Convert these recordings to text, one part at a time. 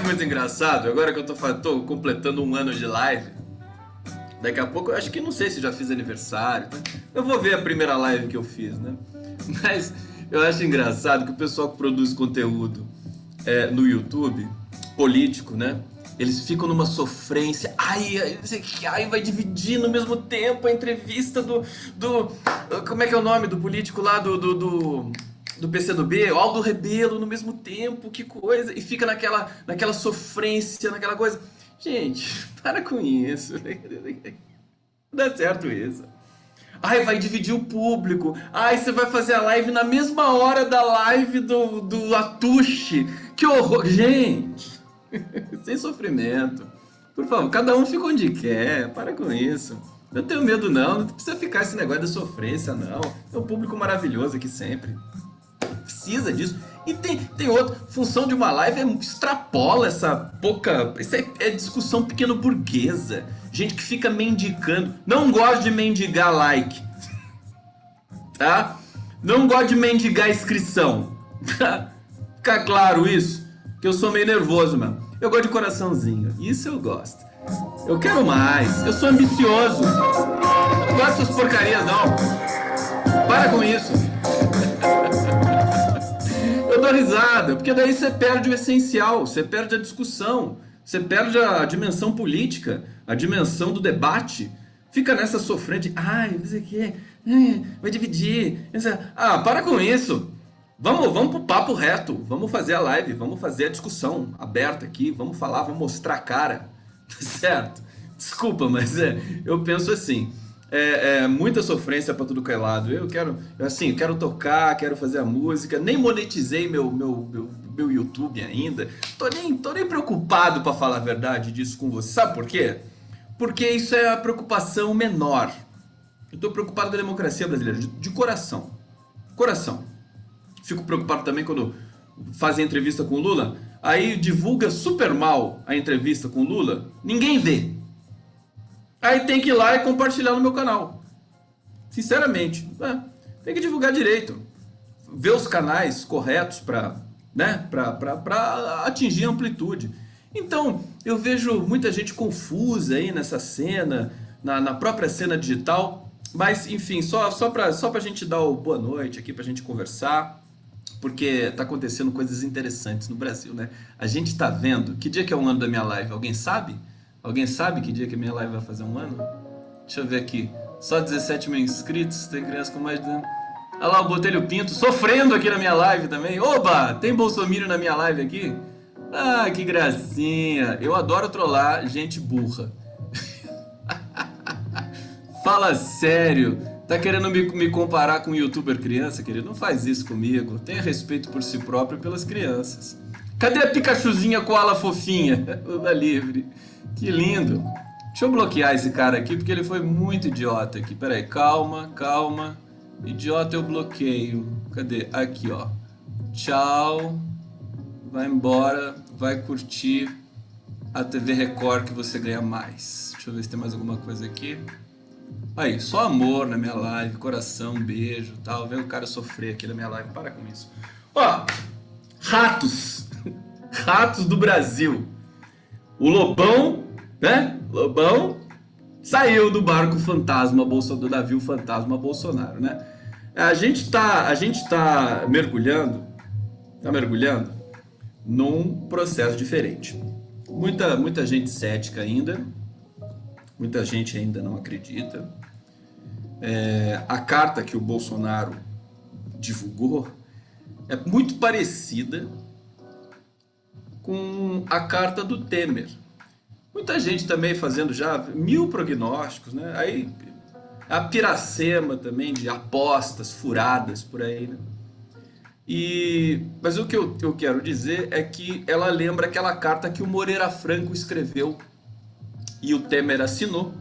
acho muito engraçado, agora que eu tô completando um ano de live, daqui a pouco eu acho que não sei se já fiz aniversário, tá? Eu vou ver a primeira live que eu fiz, né? Mas eu acho engraçado que o pessoal que produz conteúdo no YouTube, político, né? Eles ficam numa sofrência, ai, vai dividir no mesmo tempo a entrevista como é que é o nome do político lá do PCdoB, Aldo Rebelo, no mesmo tempo, que coisa, e fica naquela sofrência, naquela coisa. Gente, para com isso, não dá certo isso. Ai, vai dividir o público. Ai, você vai fazer a live na mesma hora da live do Atushi. Que horror. Gente, sem sofrimento. Por favor, cada um fica onde quer. Para com isso. Não tenho medo, não. Não precisa ficar esse negócio da sofrência, não. É um público maravilhoso aqui sempre. Precisa disso. E tem outra. Função de uma live extrapola essa pouca. Isso é discussão pequeno burguesa. Gente que fica mendicando. Não gosto de mendigar like. Tá? Não gosto de mendigar inscrição. Fica claro isso? Que eu sou meio nervoso, mano. Eu gosto de coraçãozinho. Isso eu gosto. Eu quero mais. Eu sou ambicioso. Eu não gosto dessas porcarias, não. Para com isso. Eu dou risada, porque daí você perde o essencial, você perde a discussão, você perde a dimensão política, a dimensão do debate. Fica nessa sofrente, não sei o que, vai dividir. Para com isso. Vamos pro papo reto, vamos fazer a live, vamos fazer a discussão aberta aqui, vamos falar, vamos mostrar a cara, certo? Desculpa, mas eu penso assim. Muita sofrência para tudo que é lado. Eu quero tocar, quero fazer a música. Nem monetizei meu YouTube ainda. Tô nem preocupado, para falar a verdade, disso com você. Sabe por quê? Porque isso é a preocupação menor. Eu tô preocupado com a democracia brasileira, de coração. Coração. Fico preocupado também quando fazem entrevista com o Lula. Aí divulga super mal a entrevista com o Lula. Ninguém vê. Aí tem que ir lá e compartilhar no meu canal. Sinceramente, tem que divulgar direito. Ver os canais corretos para atingir a amplitude. Então, eu vejo muita gente confusa aí nessa cena, na própria cena digital. Mas, enfim, só pra gente dar o boa noite aqui, pra gente conversar. Porque tá acontecendo coisas interessantes no Brasil, né? A gente tá vendo... Que dia que é o ano da minha live? Alguém sabe? Alguém sabe que dia que a minha live vai fazer um ano? Deixa eu ver aqui. Só 17 mil inscritos, tem criança com mais de... Olha lá o Botelho Pinto sofrendo aqui na minha live também. Oba, tem Bolsominion na minha live aqui? Ah, que gracinha. Eu adoro trollar gente burra. Fala sério. Tá querendo me comparar com um youtuber criança, querido? Não faz isso comigo. Tenha respeito por si próprio e pelas crianças. Cadê a Pikachuzinha koala fofinha? Lula livre. Que lindo. Deixa eu bloquear esse cara aqui, porque ele foi muito idiota aqui. Pera aí, calma. Idiota eu bloqueio. Cadê? Aqui, ó. Tchau. Vai embora. Vai curtir a TV Record que você ganha mais. Deixa eu ver se tem mais alguma coisa aqui. Aí, só amor na minha live. Coração, beijo, tal. Vem o cara sofrer aqui na minha live. Para com isso. Ó, ratos. Ratos do Brasil. O Lobão, né? Lobão saiu do barco fantasma do navio fantasma Bolsonaro, né? A gente tá mergulhando num processo diferente. Muita gente cética ainda, muita gente ainda não acredita. A carta que o Bolsonaro divulgou é muito parecida com a carta do Temer. Muita gente também fazendo já 1000 prognósticos, né? Aí a piracema também de apostas furadas por aí, né? Mas o que eu quero dizer é que ela lembra aquela carta que o Moreira Franco escreveu e o Temer assinou.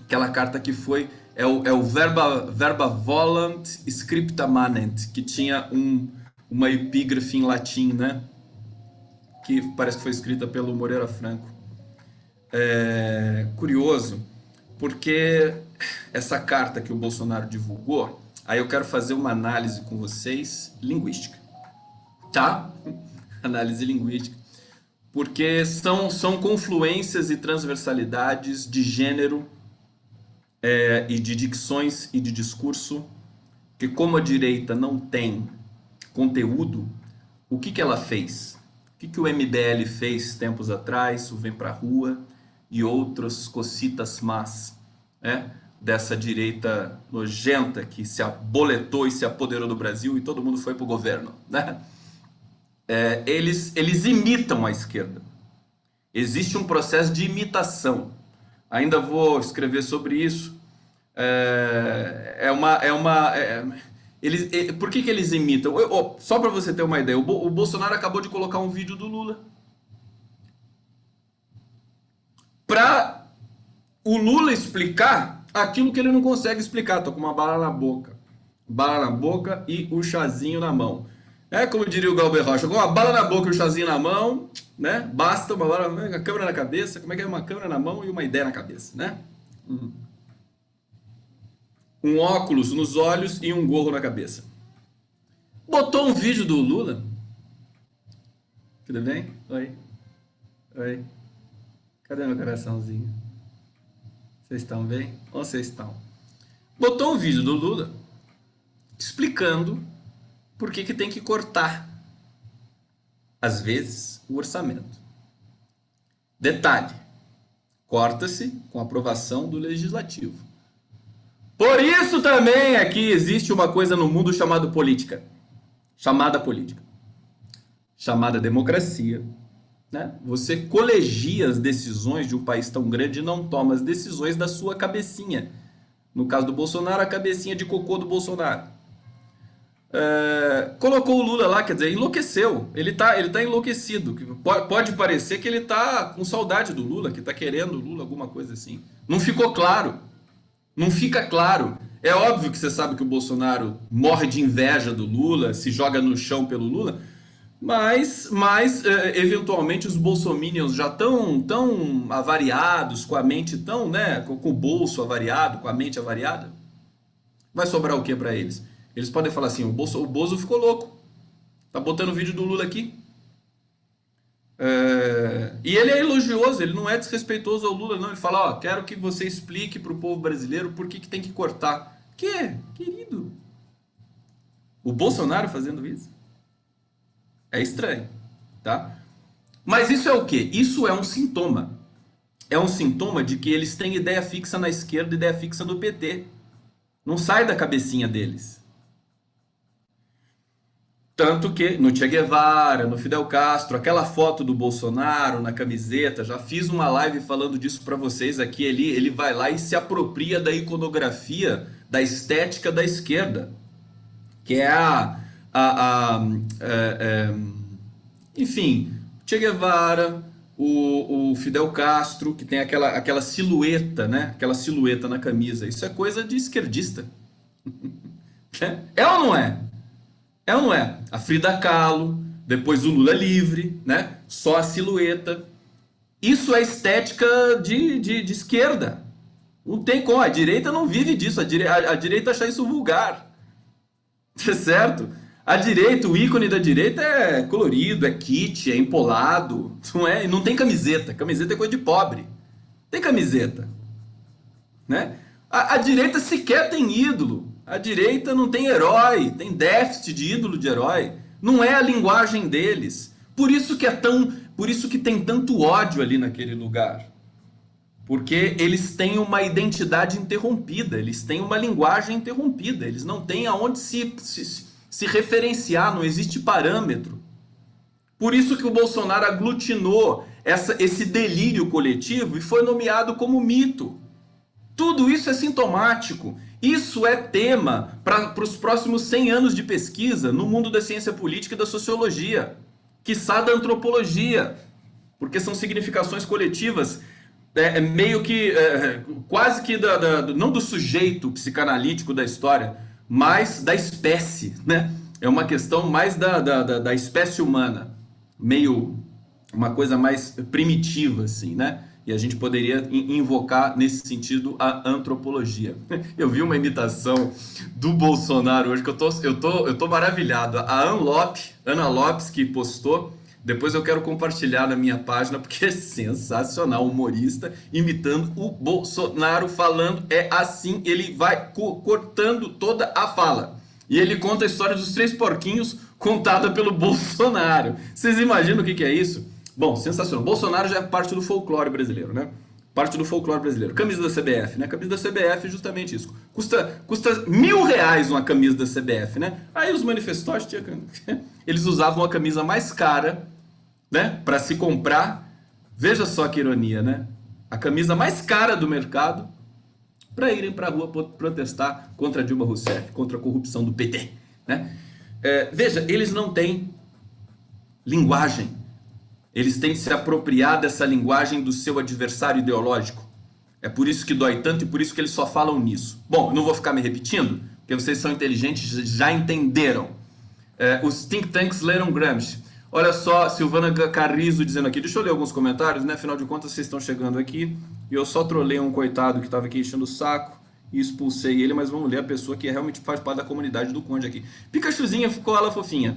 Aquela carta que foi o verba volant scripta manent, que tinha uma epígrafe em latim, né? Que parece que foi escrita pelo Moreira Franco. Curioso, porque essa carta que o Bolsonaro divulgou, aí eu quero fazer uma análise com vocês linguística, tá? Análise linguística, porque são confluências e transversalidades de gênero, e de dicções e de discurso, que como a direita não tem conteúdo, o que ela fez? O que o MBL fez tempos atrás, o Vem Pra Rua e outras cocitas más, dessa direita nojenta que se aboletou e se apoderou do Brasil e todo mundo foi pro governo, né? Eles imitam a esquerda. Existe um processo de imitação. Ainda vou escrever sobre isso. Por que eles imitam? Só para você ter uma ideia, o Bolsonaro acabou de colocar um vídeo do Lula. Para o Lula explicar aquilo que ele não consegue explicar. Tô com uma bala na boca. Bala na boca e o chazinho na mão. Como diria o Galber Rocha, com uma bala na boca e o chazinho na mão, né? Basta uma bala, uma câmera na cabeça. Como é que é? Uma câmera na mão e uma ideia na cabeça, né? Um óculos nos olhos e um gorro na cabeça. Botou um vídeo do Lula. Tudo bem? Oi. Oi. Cadê meu coraçãozinho? Vocês estão bem? Ou vocês estão? Botou um vídeo do Lula explicando por que tem que cortar, às vezes, o orçamento. Detalhe, corta-se com aprovação do Legislativo. Por isso também aqui existe uma coisa no mundo chamada política. Chamada democracia. Né? Você colegia as decisões de um país tão grande e não toma as decisões da sua cabecinha. No caso do Bolsonaro, a cabecinha de cocô do Bolsonaro. Colocou o Lula lá, quer dizer, enlouqueceu. Ele tá enlouquecido. Pode parecer que ele tá com saudade do Lula, que tá querendo o Lula, alguma coisa assim. Não ficou claro. Não fica claro. É óbvio que você sabe que o Bolsonaro morre de inveja do Lula, se joga no chão pelo Lula, mas eventualmente os bolsominions já tão avariados, com a mente tão, né, com o bolso avariado, com a mente avariada. Vai sobrar o que para eles? Eles podem falar assim, o Bozo ficou louco, tá botando o vídeo do Lula aqui. E ele é elogioso, ele não é desrespeitoso ao Lula, não. Ele fala, quero que você explique para o povo brasileiro por que tem que cortar. Querido? O Bolsonaro fazendo isso? É estranho, tá? Mas isso é o quê? Isso é um sintoma. É um sintoma de que eles têm ideia fixa na esquerda e ideia fixa no PT. Não sai da cabecinha deles. Tanto que no Che Guevara, no Fidel Castro, aquela foto do Bolsonaro na camiseta, já fiz uma live falando disso para vocês aqui, ele vai lá e se apropria da iconografia, da estética da esquerda, que é enfim, Che Guevara, o Fidel Castro, que tem aquela silhueta, né? Aquela silhueta na camisa. Isso é coisa de esquerdista. É ou não é? É ou não é? A Frida Kahlo, depois o Lula livre, né? Só a silhueta. Isso é estética de esquerda. Não tem como. A direita não vive disso. A direita acha isso vulgar. Certo? A direita, o ícone da direita é colorido, é kit, é empolado. Não tem camiseta. Camiseta é coisa de pobre. Tem camiseta. Né? A direita sequer tem ídolo. A direita não tem herói, tem déficit de ídolo de herói. Não é a linguagem deles. Por isso que tem tanto ódio ali naquele lugar. Porque eles têm uma identidade interrompida, eles têm uma linguagem interrompida, eles não têm aonde se referenciar, não existe parâmetro. Por isso que o Bolsonaro aglutinou esse delírio coletivo e foi nomeado como mito. Tudo isso é sintomático. Isso é tema para os próximos 100 anos de pesquisa no mundo da ciência política e da sociologia, quiçá da antropologia, porque são significações coletivas, meio que, quase que, não do sujeito psicanalítico da história, mas da espécie, né? É uma questão mais da espécie humana, meio uma coisa mais primitiva, assim, né? E a gente poderia invocar, nesse sentido, a antropologia. Eu vi uma imitação do Bolsonaro hoje, que eu tô maravilhado. A Ana Lopes, que postou, Depois eu quero compartilhar na minha página, porque é sensacional. Humorista imitando o Bolsonaro falando. É assim, ele vai cortando toda a fala. E ele conta a história dos três porquinhos contada pelo Bolsonaro. Vocês imaginam o que é isso? Bom, sensacional. Bolsonaro já é parte do folclore brasileiro, né? Parte do folclore brasileiro. Camisa da CBF, né? Camisa da CBF é justamente isso. Custa R$ 1.000 uma camisa da CBF, né? Aí os manifestantes, eles usavam a camisa mais cara, né? Para se comprar. Veja só que ironia, né? A camisa mais cara do mercado para irem para a rua protestar contra Dilma Rousseff, contra a corrupção do PT, né? Veja, eles não têm linguagem. Eles têm que se apropriar dessa linguagem do seu adversário ideológico. É por isso que dói tanto e por isso que eles só falam nisso. Bom, eu não vou ficar me repetindo, porque vocês são inteligentes, já entenderam. Os think tanks leram Gramsci. Olha só, Silvana Carrizo dizendo aqui, deixa eu ler alguns comentários, né? Afinal de contas, vocês estão chegando aqui e eu só trolei um coitado que estava aqui enchendo o saco e expulsei ele, mas vamos ler a pessoa que realmente faz parte da comunidade do Conde aqui. Pikachuzinha ficou ela fofinha.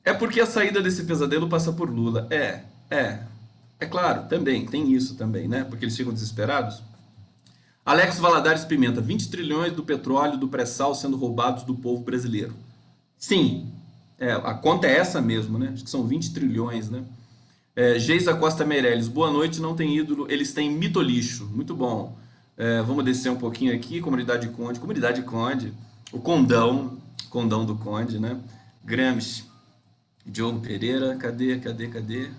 É porque a saída desse pesadelo passa por Lula. É claro, também, tem isso também, né? Porque eles ficam desesperados. Alex Valadares Pimenta, 20 trilhões do petróleo do pré-sal sendo roubados do povo brasileiro. Sim, a conta é essa mesmo, né? Acho que são 20 trilhões, né? Geisa Costa Meirelles, boa noite, não tem ídolo, eles têm mitolixo. Muito bom. Vamos descer um pouquinho aqui, Comunidade Conde, o Condão do Conde, né? Gramsci. Diogo Pereira, cadê?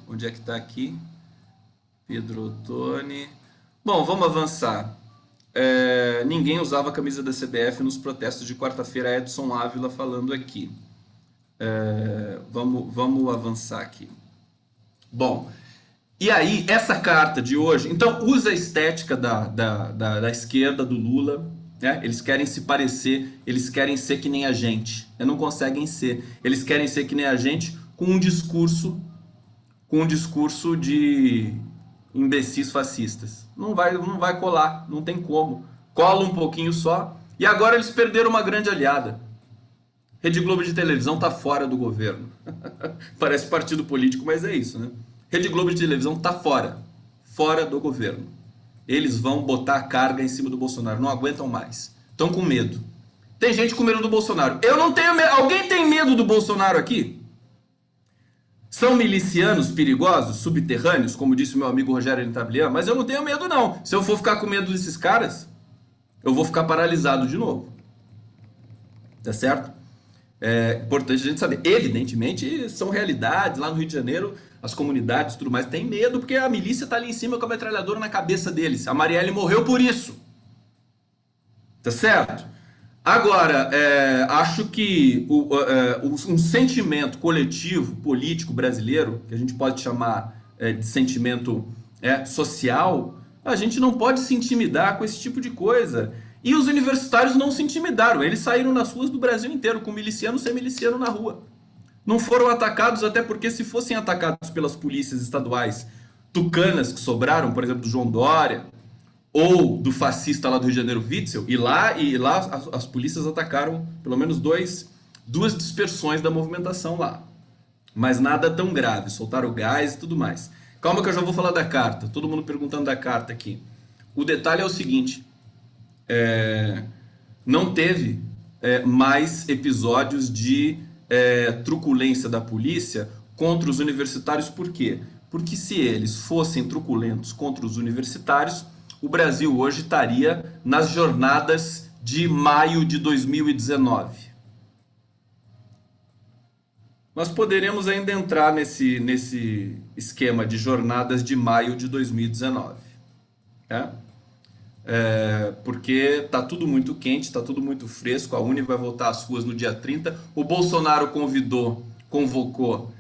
Onde é que tá aqui? Pedro Ottoni. Bom, vamos avançar. Ninguém usava a camisa da CBF nos protestos de quarta-feira. Edson Ávila falando aqui. Vamos avançar aqui. Bom, e aí, essa carta de hoje... Então, usa a estética da esquerda, do Lula... Eles querem se parecer, eles querem ser que nem a gente. Não conseguem ser. Eles querem ser que nem a gente com um discurso de imbecis fascistas. Não vai colar, não tem como. Cola um pouquinho só. E agora eles perderam uma grande aliada. Rede Globo de televisão tá fora do governo. Parece partido político, mas é isso, né? Rede Globo de televisão tá fora do governo. Eles vão botar a carga em cima do Bolsonaro. Não aguentam mais. Estão com medo. Tem gente com medo do Bolsonaro. Eu não tenho medo. Alguém tem medo do Bolsonaro aqui? São milicianos perigosos, subterrâneos, como disse o meu amigo Rogério Nitablian, mas eu não tenho medo não. Se eu for ficar com medo desses caras, eu vou ficar paralisado de novo. Tá certo? É importante a gente saber. Evidentemente, são realidades. Lá no Rio de Janeiro, as comunidades e tudo mais têm medo, porque a milícia tá ali em cima com a metralhadora na cabeça deles. A Marielle morreu por isso. Tá certo? Agora, acho que um sentimento coletivo, político brasileiro, que a gente pode chamar de sentimento social, a gente não pode se intimidar com esse tipo de coisa. E os universitários não se intimidaram, eles saíram nas ruas do Brasil inteiro, com miliciano sem miliciano na rua. Não foram atacados, até porque se fossem atacados pelas polícias estaduais tucanas que sobraram, por exemplo, do João Dória, ou do fascista lá do Rio de Janeiro, Witzel, e lá as polícias atacaram pelo menos duas dispersões da movimentação lá. Mas nada tão grave, soltaram gás e tudo mais. Calma que eu já vou falar da carta, todo mundo perguntando da carta aqui. O detalhe é o seguinte, não teve mais episódios de truculência da polícia contra os universitários, por quê? Porque se eles fossem truculentos contra os universitários, o Brasil hoje estaria nas jornadas de maio de 2019. Nós poderemos ainda entrar nesse esquema de jornadas de maio de 2019. Porque está tudo muito quente, está tudo muito fresco, a Uni vai voltar às ruas no dia 30, o Bolsonaro convocou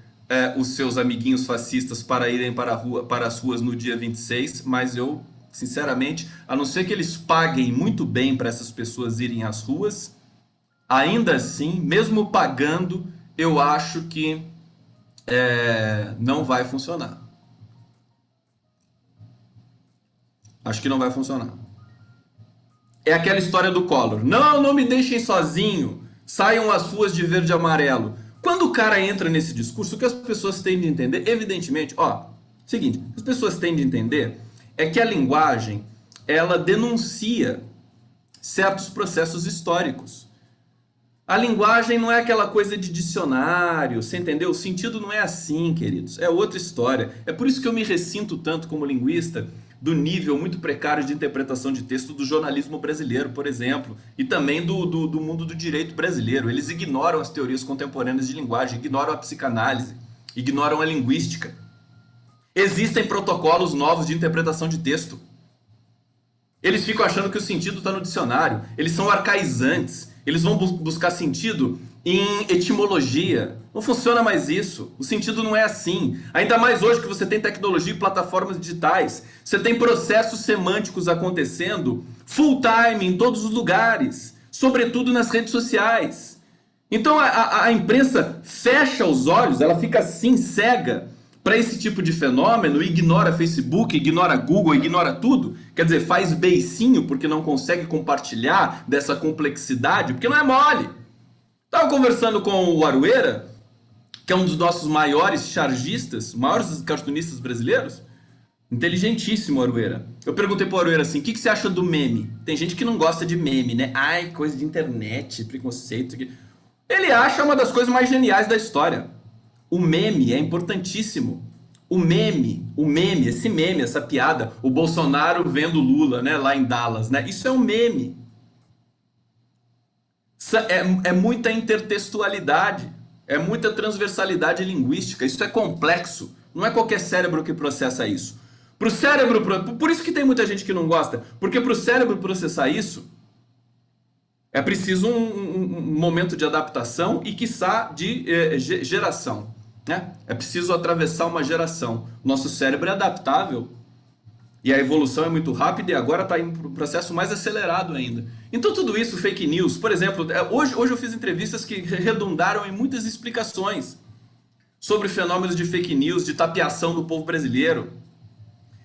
os seus amiguinhos fascistas para irem para as ruas no dia 26, mas eu, sinceramente, a não ser que eles paguem muito bem para essas pessoas irem às ruas, ainda assim, mesmo pagando, eu acho que não vai funcionar. Acho que não vai funcionar. É aquela história do Collor. Não me deixem sozinho. Saiam às ruas de verde e amarelo. Quando o cara entra nesse discurso, o que as pessoas têm de entender, evidentemente, seguinte, as pessoas têm de entender é que a linguagem, ela denuncia certos processos históricos. A linguagem não é aquela coisa de dicionário, você entendeu? O sentido não é assim, queridos, é outra história. É por isso que eu me ressinto tanto como linguista do nível muito precário de interpretação de texto do jornalismo brasileiro, por exemplo, e também do mundo do direito brasileiro. Eles ignoram as teorias contemporâneas de linguagem, ignoram a psicanálise, ignoram a linguística. Existem protocolos novos de interpretação de texto. Eles ficam achando que o sentido está no dicionário. Eles são arcaizantes. Eles vão buscar sentido em etimologia. Não funciona mais isso. O sentido não é assim. Ainda mais hoje que você tem tecnologia e plataformas digitais. Você tem processos semânticos acontecendo full time em todos os lugares. Sobretudo nas redes sociais. Então a imprensa fecha os olhos, ela fica assim cega para esse tipo de fenômeno, ignora Facebook, ignora Google, ignora tudo. Quer dizer, faz beicinho porque não consegue compartilhar dessa complexidade, porque não é mole. Estava conversando com o Arueira, que é um dos nossos maiores chargistas, maiores cartunistas brasileiros. Inteligentíssimo, Arueira. Eu perguntei pro Arueira assim, o que você acha do meme? Tem gente que não gosta de meme, né? Ai, coisa de internet, preconceito. Ele acha uma das coisas mais geniais da história. O meme é importantíssimo. O meme, essa piada, o Bolsonaro vendo Lula, né, lá em Dallas, né? Isso é um meme. É muita intertextualidade, é muita transversalidade linguística. Isso é complexo. Não é qualquer cérebro que processa isso. Pro cérebro, por isso que tem muita gente que não gosta, porque pro cérebro processar isso é preciso um momento de adaptação e, quiçá, de geração. Né? É preciso atravessar uma geração. Nosso cérebro é adaptável e a evolução é muito rápida e agora está em um processo mais acelerado ainda. Então tudo isso, fake news, por exemplo, hoje eu fiz entrevistas que redundaram em muitas explicações sobre fenômenos de fake news, de tapeação do povo brasileiro,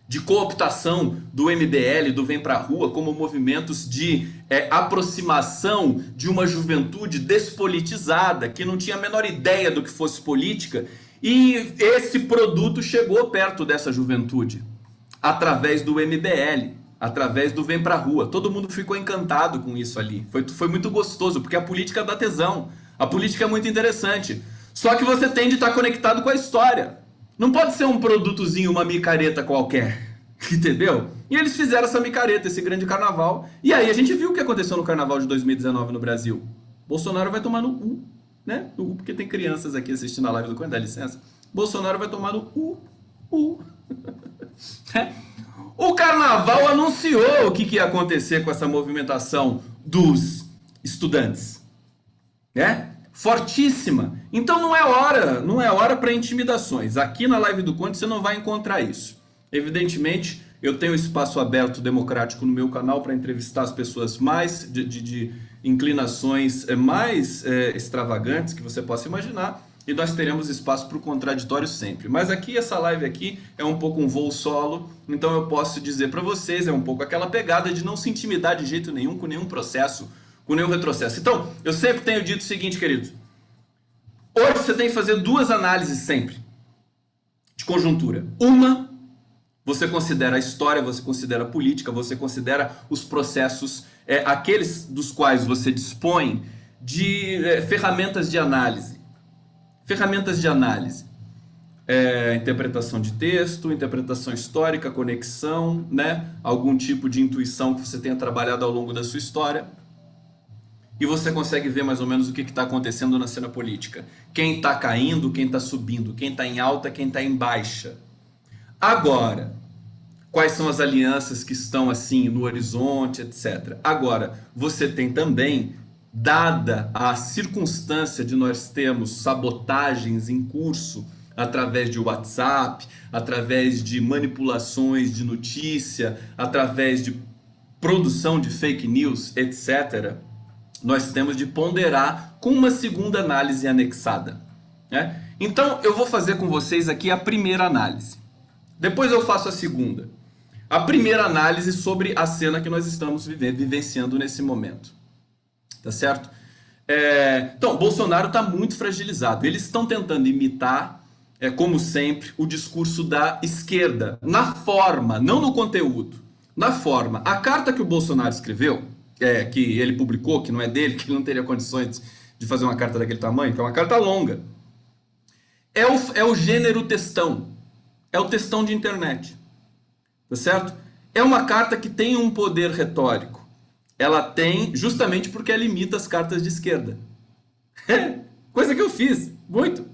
de cooptação do MBL, do Vem Pra Rua, como movimentos de aproximação de uma juventude despolitizada, que não tinha a menor ideia do que fosse política, e esse produto chegou perto dessa juventude, através do MBL, através do Vem Pra Rua. Todo mundo ficou encantado com isso ali. Foi muito gostoso, porque a política dá tesão, a política é muito interessante. Só que você tem de estar conectado com a história. Não pode ser um produtozinho, uma micareta qualquer, entendeu? E eles fizeram essa micareta, esse grande carnaval. E aí a gente viu o que aconteceu no carnaval de 2019 no Brasil. Bolsonaro vai tomar no U, né? No U, porque tem crianças aqui assistindo a live do Coen, dá licença. Bolsonaro vai tomar no U. O carnaval anunciou o que ia acontecer com essa movimentação dos estudantes, né? Fortíssima. Então não é hora para intimidações. Aqui na live do Conde você não vai encontrar isso. Evidentemente, eu tenho espaço aberto democrático no meu canal para entrevistar as pessoas mais de inclinações mais extravagantes que você possa imaginar, e nós teremos espaço para o contraditório sempre. Mas aqui, essa live aqui é um pouco um voo solo, então eu posso dizer para vocês, é um pouco aquela pegada de não se intimidar de jeito nenhum com nenhum processo, com nenhum retrocesso. Então, eu sempre tenho dito o seguinte, queridos. Hoje você tem que fazer duas análises sempre de conjuntura. Uma, você considera a história, você considera a política, você considera os processos, aqueles dos quais você dispõe de ferramentas de análise. Ferramentas de análise. Interpretação de texto, interpretação histórica, conexão, né? Algum tipo de intuição que você tenha trabalhado ao longo da sua história. E você consegue ver mais ou menos o que está acontecendo na cena política. Quem está caindo, quem está subindo, quem está em alta, quem está em baixa. Agora, quais são as alianças que estão assim no horizonte, etc. Agora, você tem também, dada a circunstância de nós termos sabotagens em curso através de WhatsApp, através de manipulações de notícia, através de produção de fake news, etc., nós temos de ponderar com uma segunda análise anexada, né? Então, eu vou fazer com vocês aqui a primeira análise. Depois eu faço a segunda. A primeira análise sobre a cena que nós estamos vivenciando nesse momento. Tá certo? Então, Bolsonaro está muito fragilizado. Eles estão tentando imitar, como sempre, o discurso da esquerda, na forma, não no conteúdo, na forma. A carta que o Bolsonaro escreveu, que ele publicou, que não é dele, que ele não teria condições de fazer uma carta daquele tamanho, que é uma carta longa, é o gênero textão. É o textão de internet. Tá certo? É uma carta que tem um poder retórico. Ela tem justamente porque ela imita as cartas de esquerda. Coisa que eu fiz, muito.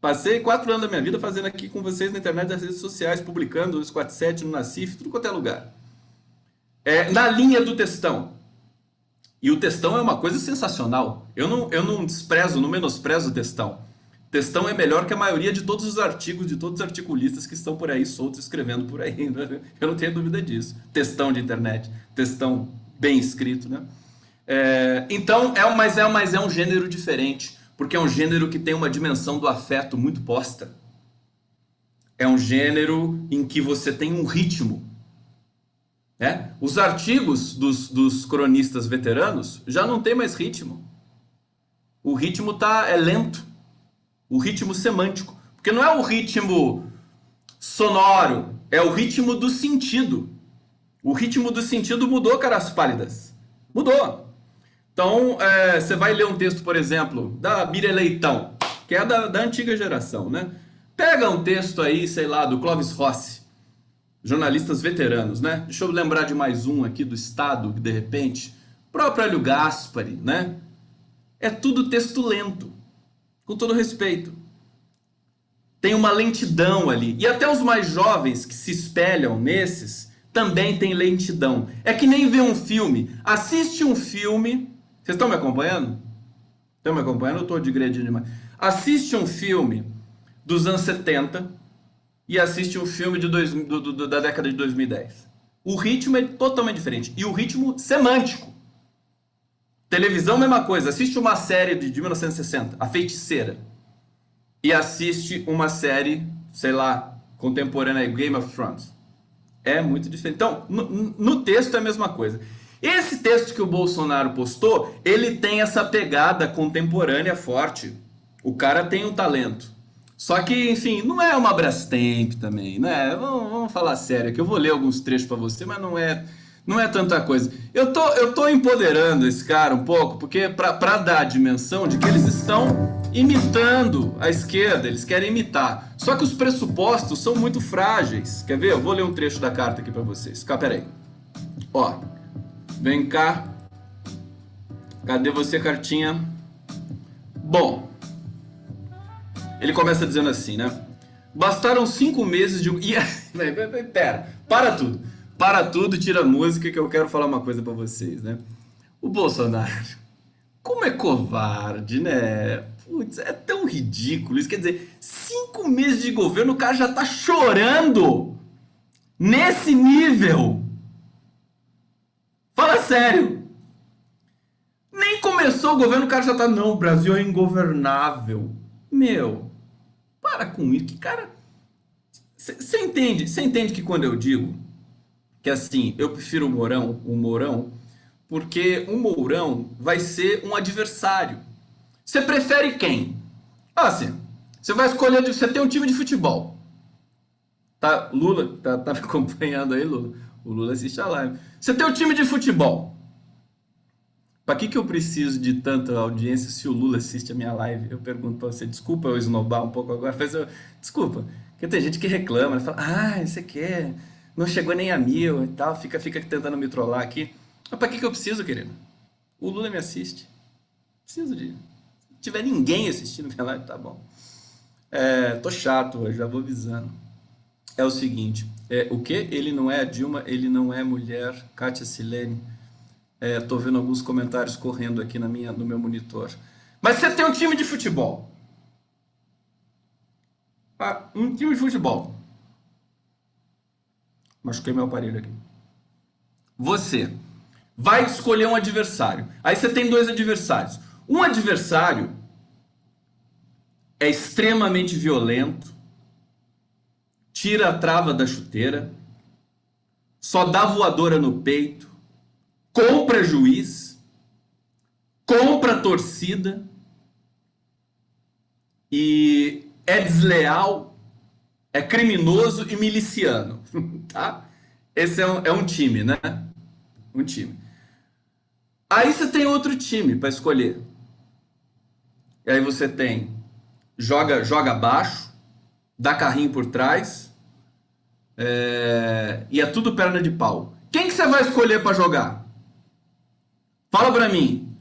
Passei 4 anos da minha vida fazendo aqui com vocês na internet, nas redes sociais, publicando os 47 no Nacif, tudo quanto é lugar. Na linha do textão. E o textão é uma coisa sensacional. Eu não desprezo, não menosprezo o textão. Textão é melhor que a maioria de todos os artigos, de todos os articulistas que estão por aí soltos escrevendo por aí. Né? Eu não tenho dúvida disso. Textão de internet, textão bem escrito, né? Mas é um gênero diferente, porque é um gênero que tem uma dimensão do afeto muito posta. É um gênero em que você tem um ritmo. Né? Os artigos dos cronistas veteranos já não tem mais ritmo. O ritmo é lento. O ritmo semântico. Porque não é o ritmo sonoro, é o ritmo do sentido. O ritmo do sentido mudou, caras pálidas. Mudou. Então, você vai ler um texto, por exemplo, da Miriam Leitão, que é da antiga geração, né? Pega um texto aí, sei lá, do Clóvis Rossi, jornalistas veteranos, né? Deixa eu lembrar de mais um aqui do Estado, de repente. O próprio Hélio Gaspari, né? É tudo texto lento. Com todo respeito. Tem uma lentidão ali. E até os mais jovens que se espelham nesses também tem lentidão. É que nem ver um filme. Assiste um filme. Vocês estão me acompanhando? Estão me acompanhando? Eu estou digredinho demais. Assiste um filme dos anos 70 e assiste um filme da década de 2010. O ritmo é totalmente diferente. E o ritmo semântico. Televisão, mesma coisa. Assiste uma série de 1960, A Feiticeira. E assiste uma série, sei lá, contemporânea, Game of Thrones. É muito diferente. Então, no texto é a mesma coisa. Esse texto que o Bolsonaro postou, ele tem essa pegada contemporânea forte. O cara tem um talento. Só que, enfim, não é uma Brastemp também, né? Vamos falar sério, que eu vou ler alguns trechos para você, mas não é tanta coisa. Eu tô empoderando esse cara um pouco, porque para dar a dimensão de que eles estão imitando a esquerda, eles querem imitar. Só que os pressupostos são muito frágeis. Quer ver? Eu vou ler um trecho da carta aqui para vocês. Peraí. Ó, vem cá. Cadê você, cartinha? Bom, ele começa dizendo assim, né? Bastaram 5 meses de... Pera, para tudo. Para tudo, tira a música que eu quero falar uma coisa pra vocês, né? O Bolsonaro, como é covarde, né? Putz, é tão ridículo isso. Quer dizer, 5 meses de governo, o cara já tá chorando nesse nível. Fala sério. Nem começou o governo, o cara já tá... Não, o Brasil é ingovernável. Meu, para com isso. Que cara... Você entende que quando eu digo que assim, eu prefiro o Mourão, porque o Mourão vai ser um adversário. Você prefere quem? Assim, você vai escolher, você tem um time de futebol. Tá, Lula, tá me acompanhando aí, Lula? O Lula assiste a live. Você tem um time de futebol. Pra que eu preciso de tanta audiência se o Lula assiste a minha live? Eu pergunto pra você, desculpa eu esnobar um pouco agora, mas desculpa, porque tem gente que reclama, né? Fala, você quer... Não chegou nem a 1000 e tal, fica tentando me trollar aqui. Mas pra que eu preciso, querido? O Lula me assiste. Preciso de... Se tiver ninguém assistindo minha live, tá bom. Tô chato hoje, já vou avisando. É o seguinte, o quê? Ele não é a Dilma, ele não é mulher, Kátia Silene. Tô vendo alguns comentários correndo aqui no meu monitor. Mas você tem um time de futebol. Um time de futebol. Machuquei meu aparelho aqui. Você vai escolher um adversário. Aí você tem 2 adversários. Um adversário é extremamente violento, tira a trava da chuteira, só dá voadora no peito, compra juiz, compra a torcida e é desleal, é criminoso e miliciano, tá? Esse é um time, né? Um time. Aí você tem outro time para escolher. E aí você tem joga baixo, dá carrinho por trás, e é tudo perna de pau. Quem que você vai escolher para jogar? Fala pra mim.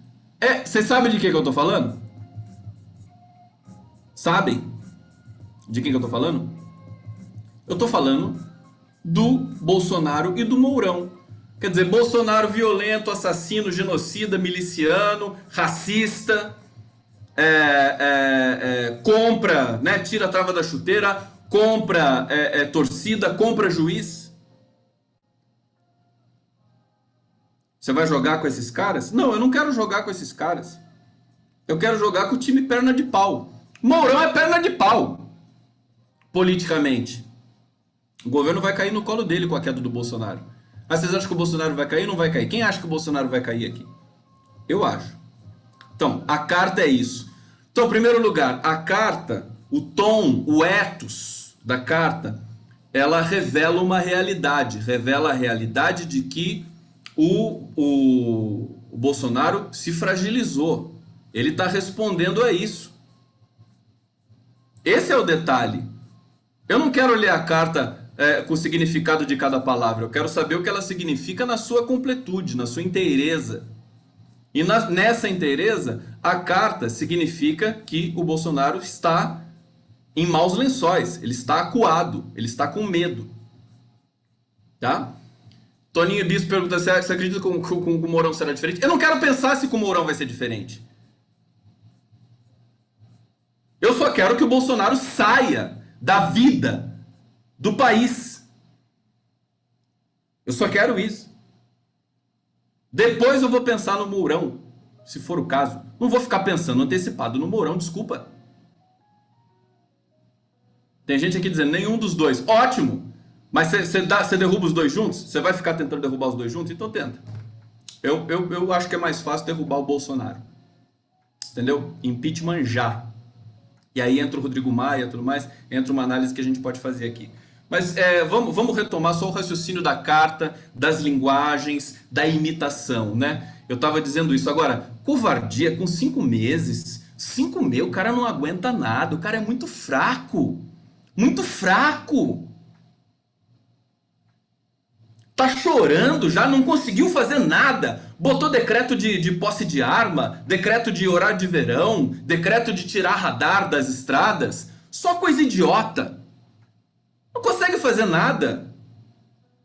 Vocês sabem de que eu tô falando? Sabem de quem que eu tô falando? Eu tô falando do Bolsonaro e do Mourão. Quer dizer, Bolsonaro violento, assassino, genocida, miliciano, racista, compra, né, tira a trava da chuteira, compra torcida, compra juiz. Você vai jogar com esses caras? Não, eu não quero jogar com esses caras. Eu quero jogar com o time perna de pau. Mourão é perna de pau, politicamente. O governo vai cair no colo dele com a queda do Bolsonaro. Mas vocês acham que o Bolsonaro vai cair ou não vai cair? Quem acha que o Bolsonaro vai cair aqui? Eu acho. Então, a carta é isso. Então, em primeiro lugar, a carta, o tom, o ethos da carta, ela revela uma realidade. Revela a realidade de que o Bolsonaro se fragilizou. Ele está respondendo a isso. Esse é o detalhe. Eu não quero ler a carta com o significado de cada palavra. Eu quero saber o que ela significa na sua completude, na sua inteireza. E nessa inteireza, a carta significa que o Bolsonaro está em maus lençóis. Ele está acuado, ele está com medo. Tá? Toninho Bispo pergunta se você acredita que o Mourão será diferente. Eu não quero pensar se com o Mourão vai ser diferente. Eu só quero que o Bolsonaro saia da vida do país. Eu só quero isso. Depois eu vou pensar no Mourão, se for o caso. Não vou ficar pensando antecipado no Mourão, desculpa. Tem gente aqui dizendo, nenhum dos dois. Ótimo! Mas você derruba os dois juntos? Você vai ficar tentando derrubar os dois juntos? Então tenta. Eu acho que é mais fácil derrubar o Bolsonaro. Entendeu? Impeachment já. E aí entra o Rodrigo Maia e tudo mais, entra uma análise que a gente pode fazer aqui. Mas vamos retomar só o raciocínio da carta, das linguagens, da imitação, né? Eu estava dizendo isso. Agora, covardia com 5 meses, 5 meses, o cara não aguenta nada, o cara é muito fraco. Muito fraco. Tá chorando já, não conseguiu fazer nada. Botou decreto de posse de arma, decreto de horário de verão, decreto de tirar radar das estradas. Só coisa idiota. Não consegue fazer nada.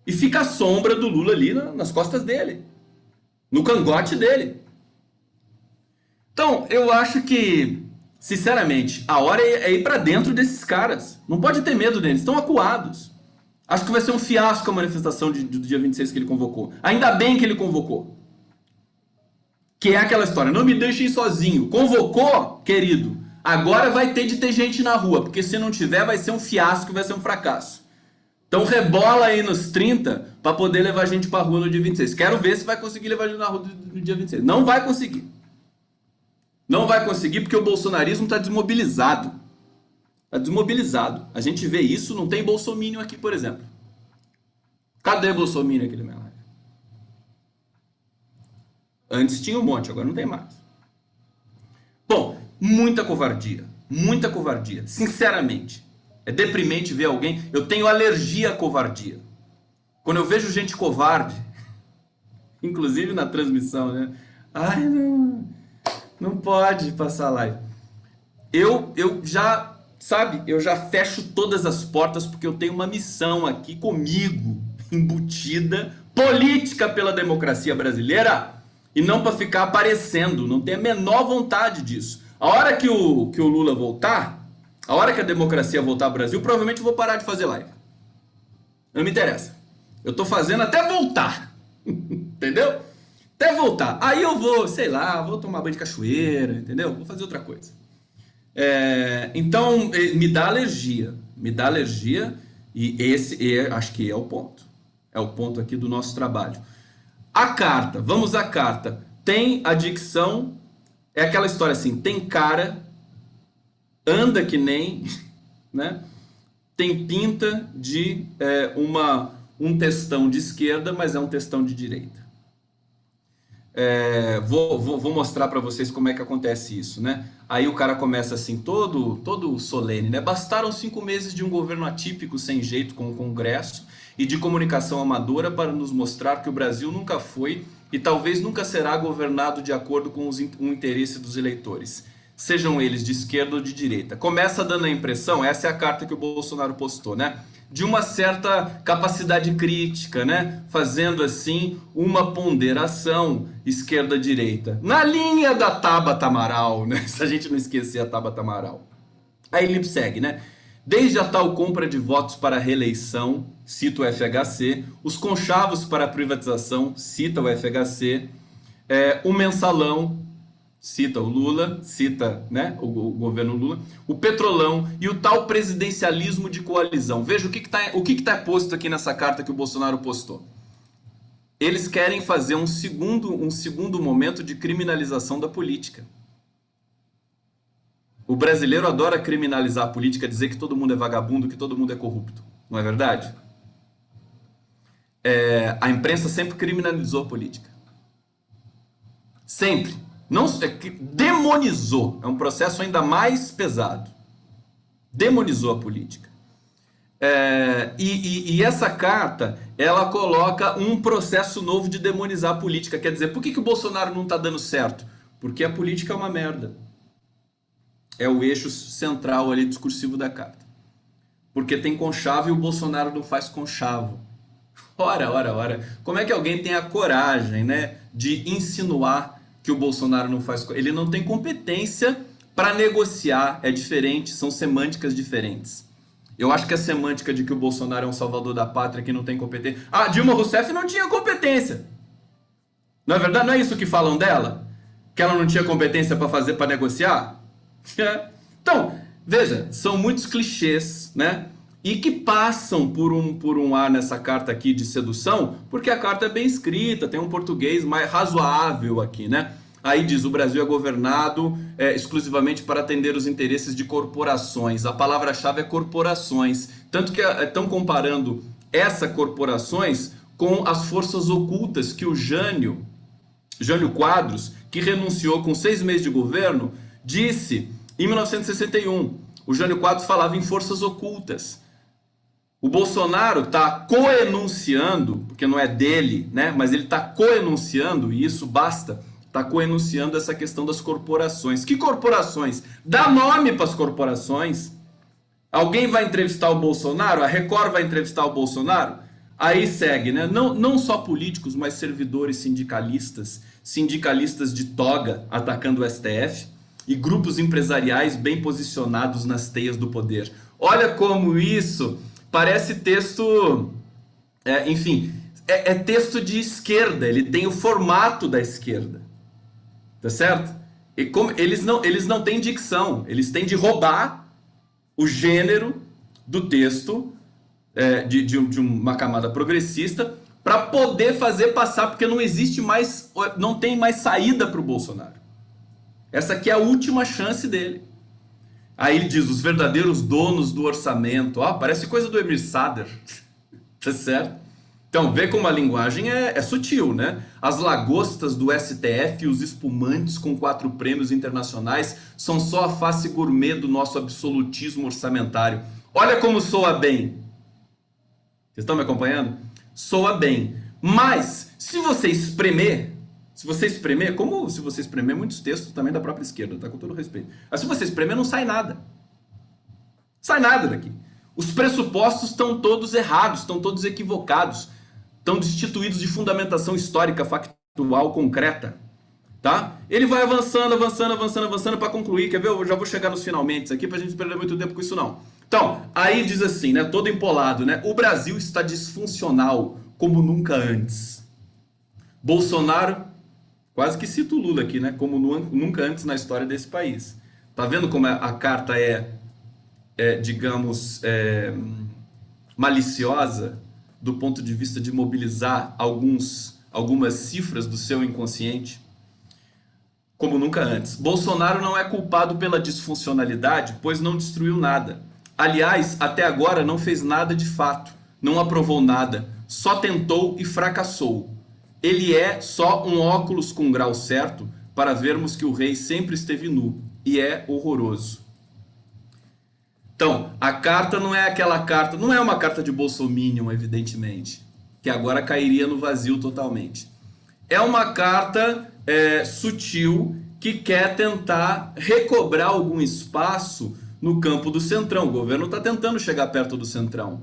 E fica a sombra do Lula ali nas costas dele. No cangote dele. Então, eu acho que, sinceramente, a hora é ir pra dentro desses caras. Não pode ter medo deles, estão acuados. Acho que vai ser um fiasco a manifestação do dia 26 que ele convocou. Ainda bem que ele convocou. Que é aquela história, não me deixem sozinho. Convocou, querido, agora vai ter de ter gente na rua, porque se não tiver vai ser um fiasco, vai ser um fracasso. Então rebola aí nos 30 para poder levar gente pra rua no dia 26. Quero ver se vai conseguir levar gente na rua no dia 26. Não vai conseguir. Não vai conseguir porque o bolsonarismo está desmobilizado. Está desmobilizado. A gente vê isso, não tem bolsomínio aqui, por exemplo. Cadê bolsomínio aqui na minha live? Antes tinha um monte, agora não tem mais. Bom, muita covardia. Muita covardia. Sinceramente. É deprimente ver alguém... Eu tenho alergia à covardia. Quando eu vejo gente covarde, inclusive na transmissão, né? Ai, não pode passar live. Eu já... Sabe, eu já fecho todas as portas porque eu tenho uma missão aqui comigo, embutida, política pela democracia brasileira, e não para ficar aparecendo, não tenho a menor vontade disso. A hora que o Lula voltar, a hora que a democracia voltar ao Brasil, provavelmente eu vou parar de fazer live. Não me interessa. Eu tô fazendo até voltar, entendeu? Até voltar. Aí eu vou, sei lá, vou tomar banho de cachoeira, entendeu? Vou fazer outra coisa. Então me dá alergia e acho que é o ponto aqui do nosso trabalho. A carta, vamos à carta, tem a dicção É aquela história assim, tem cara, anda que nem, né? Tem pinta de um textão de esquerda, mas é um textão de direita. Vou mostrar para vocês como é que acontece isso, né? Aí o cara começa assim, todo solene, né? Bastaram 5 meses de um governo atípico, sem jeito, com o Congresso e de comunicação amadora para nos mostrar que o Brasil nunca foi e talvez nunca será governado de acordo com o interesse dos eleitores, sejam eles de esquerda ou de direita. Começa dando a impressão, essa é a carta que o Bolsonaro postou, né? De uma certa capacidade crítica, né? Fazendo assim uma ponderação esquerda-direita. Na linha da Tabata Amaral, né? Se a gente não esquecer a Tabata Amaral. Aí ele segue, né? Desde a tal compra de votos para a reeleição, cita o FHC, os conchavos para a privatização, cita o FHC, o mensalão, cita o Lula, cita, né, o governo Lula, o petrolão e o tal presidencialismo de coalizão. Veja o que tá posto aqui nessa carta que o Bolsonaro postou. Eles querem fazer um segundo momento de criminalização da política. O brasileiro adora criminalizar a política, dizer que todo mundo é vagabundo, que todo mundo é corrupto. Não é verdade? A imprensa sempre criminalizou a política. Sempre. Não, demonizou. É um processo ainda mais pesado. Demonizou a política. E essa carta, ela coloca um processo novo de demonizar a política. Quer dizer, por que o Bolsonaro não está dando certo? Porque a política é uma merda. É o eixo central ali discursivo da carta. Porque tem conchavo e o Bolsonaro não faz conchavo. Ora. Como é que alguém tem a coragem, né, de insinuar que o Bolsonaro não faz... Ele não tem competência para negociar, é diferente, são semânticas diferentes. Eu acho que a semântica de que o Bolsonaro é um salvador da pátria que não tem competência... Ah, Dilma Rousseff não tinha competência. Não é verdade? Não é isso que falam dela? Que ela não tinha competência para negociar? Então, veja, são muitos clichês, né? E que passam por um ar nessa carta aqui de sedução, porque a carta é bem escrita, tem um português mais razoável aqui, né? Aí diz, o Brasil é governado exclusivamente para atender os interesses de corporações. A palavra-chave é corporações. Tanto que estão comparando essas corporações com as forças ocultas que o Jânio Quadros, que renunciou com 6 meses de governo, disse em 1961. O Jânio Quadros falava em forças ocultas. O Bolsonaro está coenunciando, porque não é dele, né? Mas ele está coenunciando, e isso basta, está coenunciando essa questão das corporações. Que corporações? Dá nome para as corporações. Alguém vai entrevistar o Bolsonaro? A Record vai entrevistar o Bolsonaro? Aí segue, né? Não só políticos, mas servidores sindicalistas de toga atacando o STF e grupos empresariais bem posicionados nas teias do poder. Olha como isso parece texto, enfim, é texto de esquerda, ele tem o formato da esquerda, tá certo? E como, eles não têm dicção, eles têm de roubar o gênero do texto de uma camada progressista para poder fazer passar, porque não tem mais saída para o Bolsonaro. Essa aqui é a última chance dele. Aí ele diz, os verdadeiros donos do orçamento. Parece coisa do Emir Sader. Tá certo? Então, vê como a linguagem é sutil, né? As lagostas do STF e os espumantes com 4 prêmios internacionais são só a face gourmet do nosso absolutismo orçamentário. Olha como soa bem. Vocês estão me acompanhando? Soa bem. Mas, se você espremer, como se você espremer muitos textos também da própria esquerda, tá? Com todo respeito. Mas se você espremer, não sai nada. Sai nada daqui. Os pressupostos estão todos errados, estão todos equivocados, estão destituídos de fundamentação histórica, factual, concreta. Tá? Ele vai avançando para concluir. Quer ver? Eu já vou chegar nos finalmente aqui pra gente não perder muito tempo com isso não. Então, aí diz assim, né? Todo empolado, né? O Brasil está disfuncional como nunca antes. Bolsonaro, quase que cita o Lula aqui, né? Como nunca antes na história desse país. Tá vendo como a carta digamos, maliciosa do ponto de vista de mobilizar algumas cifras do seu inconsciente? como nunca antes. Bolsonaro não é culpado pela disfuncionalidade, pois não destruiu nada. Aliás, até agora não fez nada de fato, não aprovou nada, só tentou e fracassou. Ele é só um óculos com grau certo para vermos que o rei sempre esteve nu, e é horroroso. Então, a carta não é aquela carta, não é uma carta de Bolsominion, evidentemente, que agora cairia no vazio totalmente. É uma carta sutil que quer tentar recobrar algum espaço no campo do Centrão. O governo está tentando chegar perto do Centrão.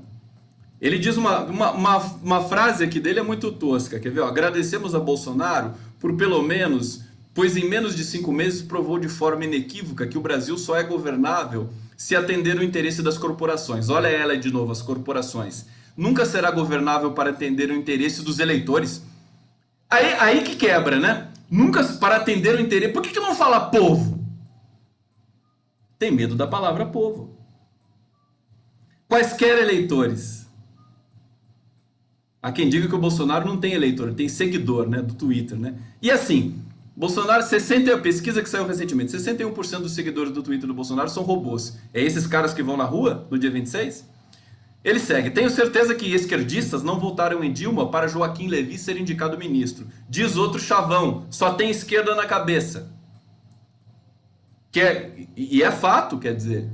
Ele diz uma frase aqui dele é muito tosca, quer ver? Ó, agradecemos a Bolsonaro por pelo menos, pois em menos de 5 meses provou de forma inequívoca que o Brasil só é governável se atender o interesse das corporações. Olha ela de novo, as corporações. Nunca será governável para atender o interesse dos eleitores. Aí que quebra, né? Nunca para atender o interesse. Por que não fala povo? Tem medo da palavra povo. Quaisquer eleitores. Há quem diga que o Bolsonaro não tem eleitor, tem seguidor, né, do Twitter, né? E assim, Bolsonaro, pesquisa que saiu recentemente, 61% dos seguidores do Twitter do Bolsonaro são robôs. É esses caras que vão na rua no dia 26? Ele segue: tenho certeza que esquerdistas não votaram em Dilma para Joaquim Levy ser indicado ministro. Diz outro chavão, só tem esquerda na cabeça. E é fato, quer dizer,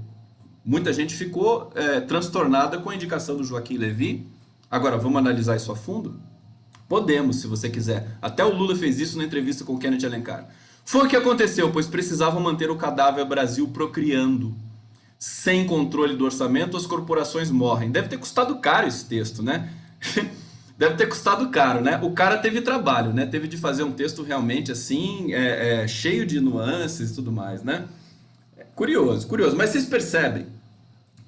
muita gente ficou transtornada com a indicação do Joaquim Levy. Agora, vamos analisar isso a fundo? Podemos, se você quiser. Até o Lula fez isso na entrevista com o Kenneth Alencar. Foi o que aconteceu, pois precisavam manter o cadáver Brasil procriando. Sem controle do orçamento, as corporações morrem. Deve ter custado caro esse texto, né? Deve ter custado caro, né? O cara teve trabalho, né? Teve de fazer um texto realmente assim, cheio de nuances e tudo mais, né? Curioso, curioso. Mas vocês percebem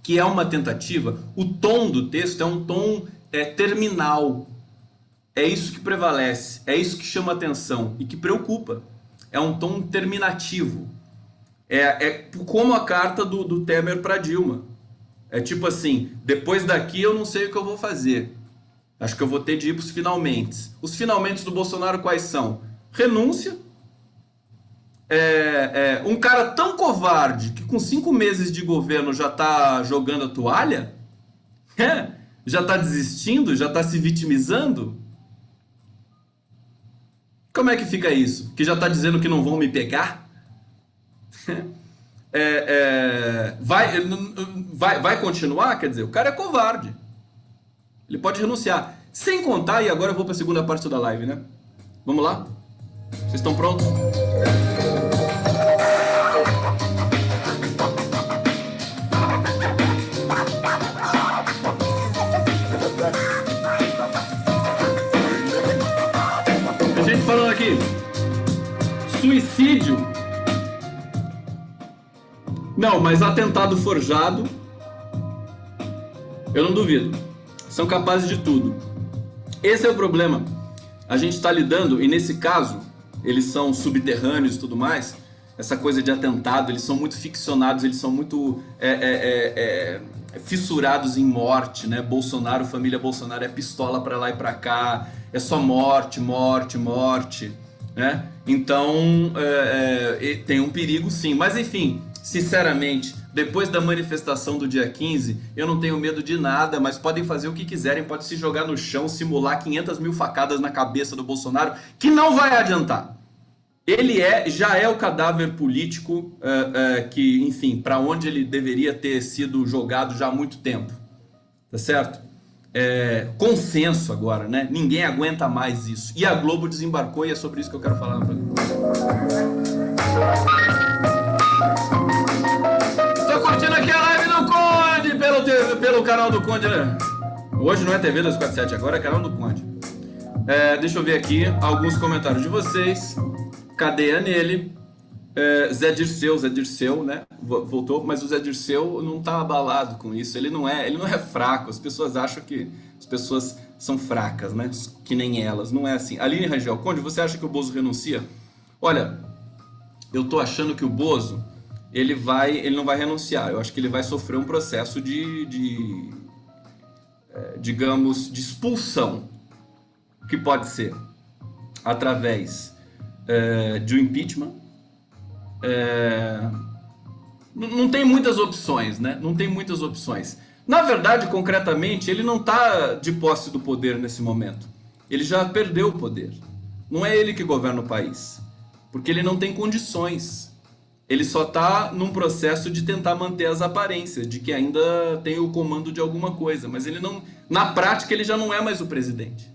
que é uma tentativa, o tom do texto é um tom terminal. É isso que prevalece, é isso que chama atenção e que preocupa. É um tom terminativo. É como a carta do Temer para Dilma. É tipo assim, depois daqui eu não sei o que eu vou fazer. Acho que eu vou ter de ir para os finalmente. Os finalmente do Bolsonaro quais são? Renúncia. Um cara tão covarde que com 5 meses de governo já está jogando a toalha? Já está desistindo? Já está se vitimizando? Como é que fica isso? Que já está dizendo que não vão me pegar? Vai continuar? Quer dizer, o cara é covarde. Ele pode renunciar. Sem contar, e agora eu vou para a segunda parte da live, né? Vamos lá? Vocês estão prontos? A gente falando aqui, suicídio. Não, mas atentado forjado, eu não duvido. São capazes de tudo. Esse é o problema. A gente está lidando, e nesse caso, eles são subterrâneos e tudo mais, essa coisa de atentado, eles são muito ficcionados, eles são muito fissurados em morte, né? Bolsonaro, família Bolsonaro, é pistola pra lá e pra cá, é só morte, morte, morte, né? Então, tem um perigo sim, mas enfim, sinceramente, depois da manifestação do dia 15, eu não tenho medo de nada, mas podem fazer o que quiserem, pode se jogar no chão, simular 500 mil facadas na cabeça do Bolsonaro, que não vai adiantar. Ele já é o cadáver político que, enfim, para onde ele deveria ter sido jogado já há muito tempo, tá certo? Consenso agora, né? Ninguém aguenta mais isso. E a Globo desembarcou e é sobre isso que eu quero falar. Estou curtindo aqui a live do Conde pelo canal do Conde, né? Hoje não é TV 247, agora é canal do Conde. Deixa eu ver aqui alguns comentários de vocês. Cadeia nele. Zé Dirceu, né? Voltou, mas o Zé Dirceu não tá abalado com isso. Ele não é fraco. As pessoas acham que as pessoas são fracas, né? Que nem elas. Não é assim. Aline Rangel, Conde, você acha que o Bozo renuncia? Olha, eu tô achando que o Bozo ele não vai renunciar. Eu acho que ele vai sofrer um processo digamos, de expulsão, que pode ser através de um impeachment, Não tem muitas opções, né? Não tem muitas opções. Na verdade, concretamente, ele não está de posse do poder nesse momento. Ele já perdeu o poder. Não é ele que governa o país, porque ele não tem condições. Ele só está num processo de tentar manter as aparências, de que ainda tem o comando de alguma coisa, mas ele não, na prática ele já não é mais o presidente.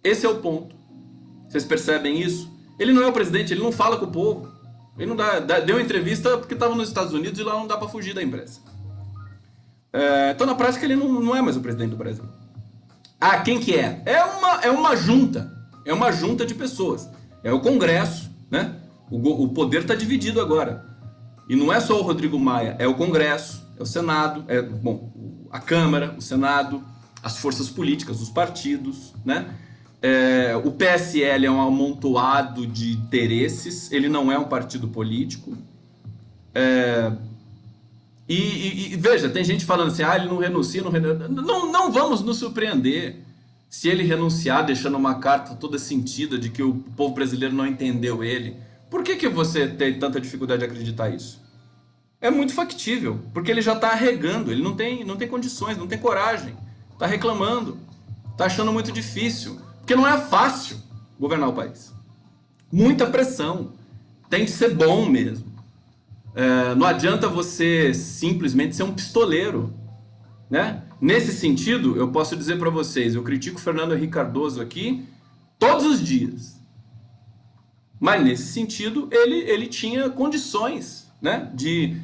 Esse é o ponto. Vocês percebem isso? Ele não é o presidente, ele não fala com o povo. Ele não deu entrevista porque estava nos Estados Unidos e lá não dá para fugir da imprensa. Então na prática ele não é mais o presidente do Brasil. Ah, quem que é? É uma junta. É uma junta de pessoas. É o Congresso, né? O poder está dividido agora. E não é só o Rodrigo Maia, é o Congresso, é o Senado, a Câmara, o Senado, as forças políticas, os partidos, né? O PSL é um amontoado de interesses, ele não é um partido político. E veja, tem gente falando assim, ele não renuncia, não vamos nos surpreender se ele renunciar, deixando uma carta toda sentida de que o povo brasileiro não entendeu ele. Por que você tem tanta dificuldade de acreditar isso? É muito factível, porque ele já está arregando, ele não tem condições, não tem coragem, está reclamando, está achando muito difícil, porque não é fácil governar o país. Muita pressão, tem que ser bom mesmo. Não adianta você simplesmente ser um pistoleiro, né? Nesse sentido, eu posso dizer para vocês, eu critico o Fernando Henrique Cardoso aqui todos os dias. Mas nesse sentido, ele tinha condições, né, de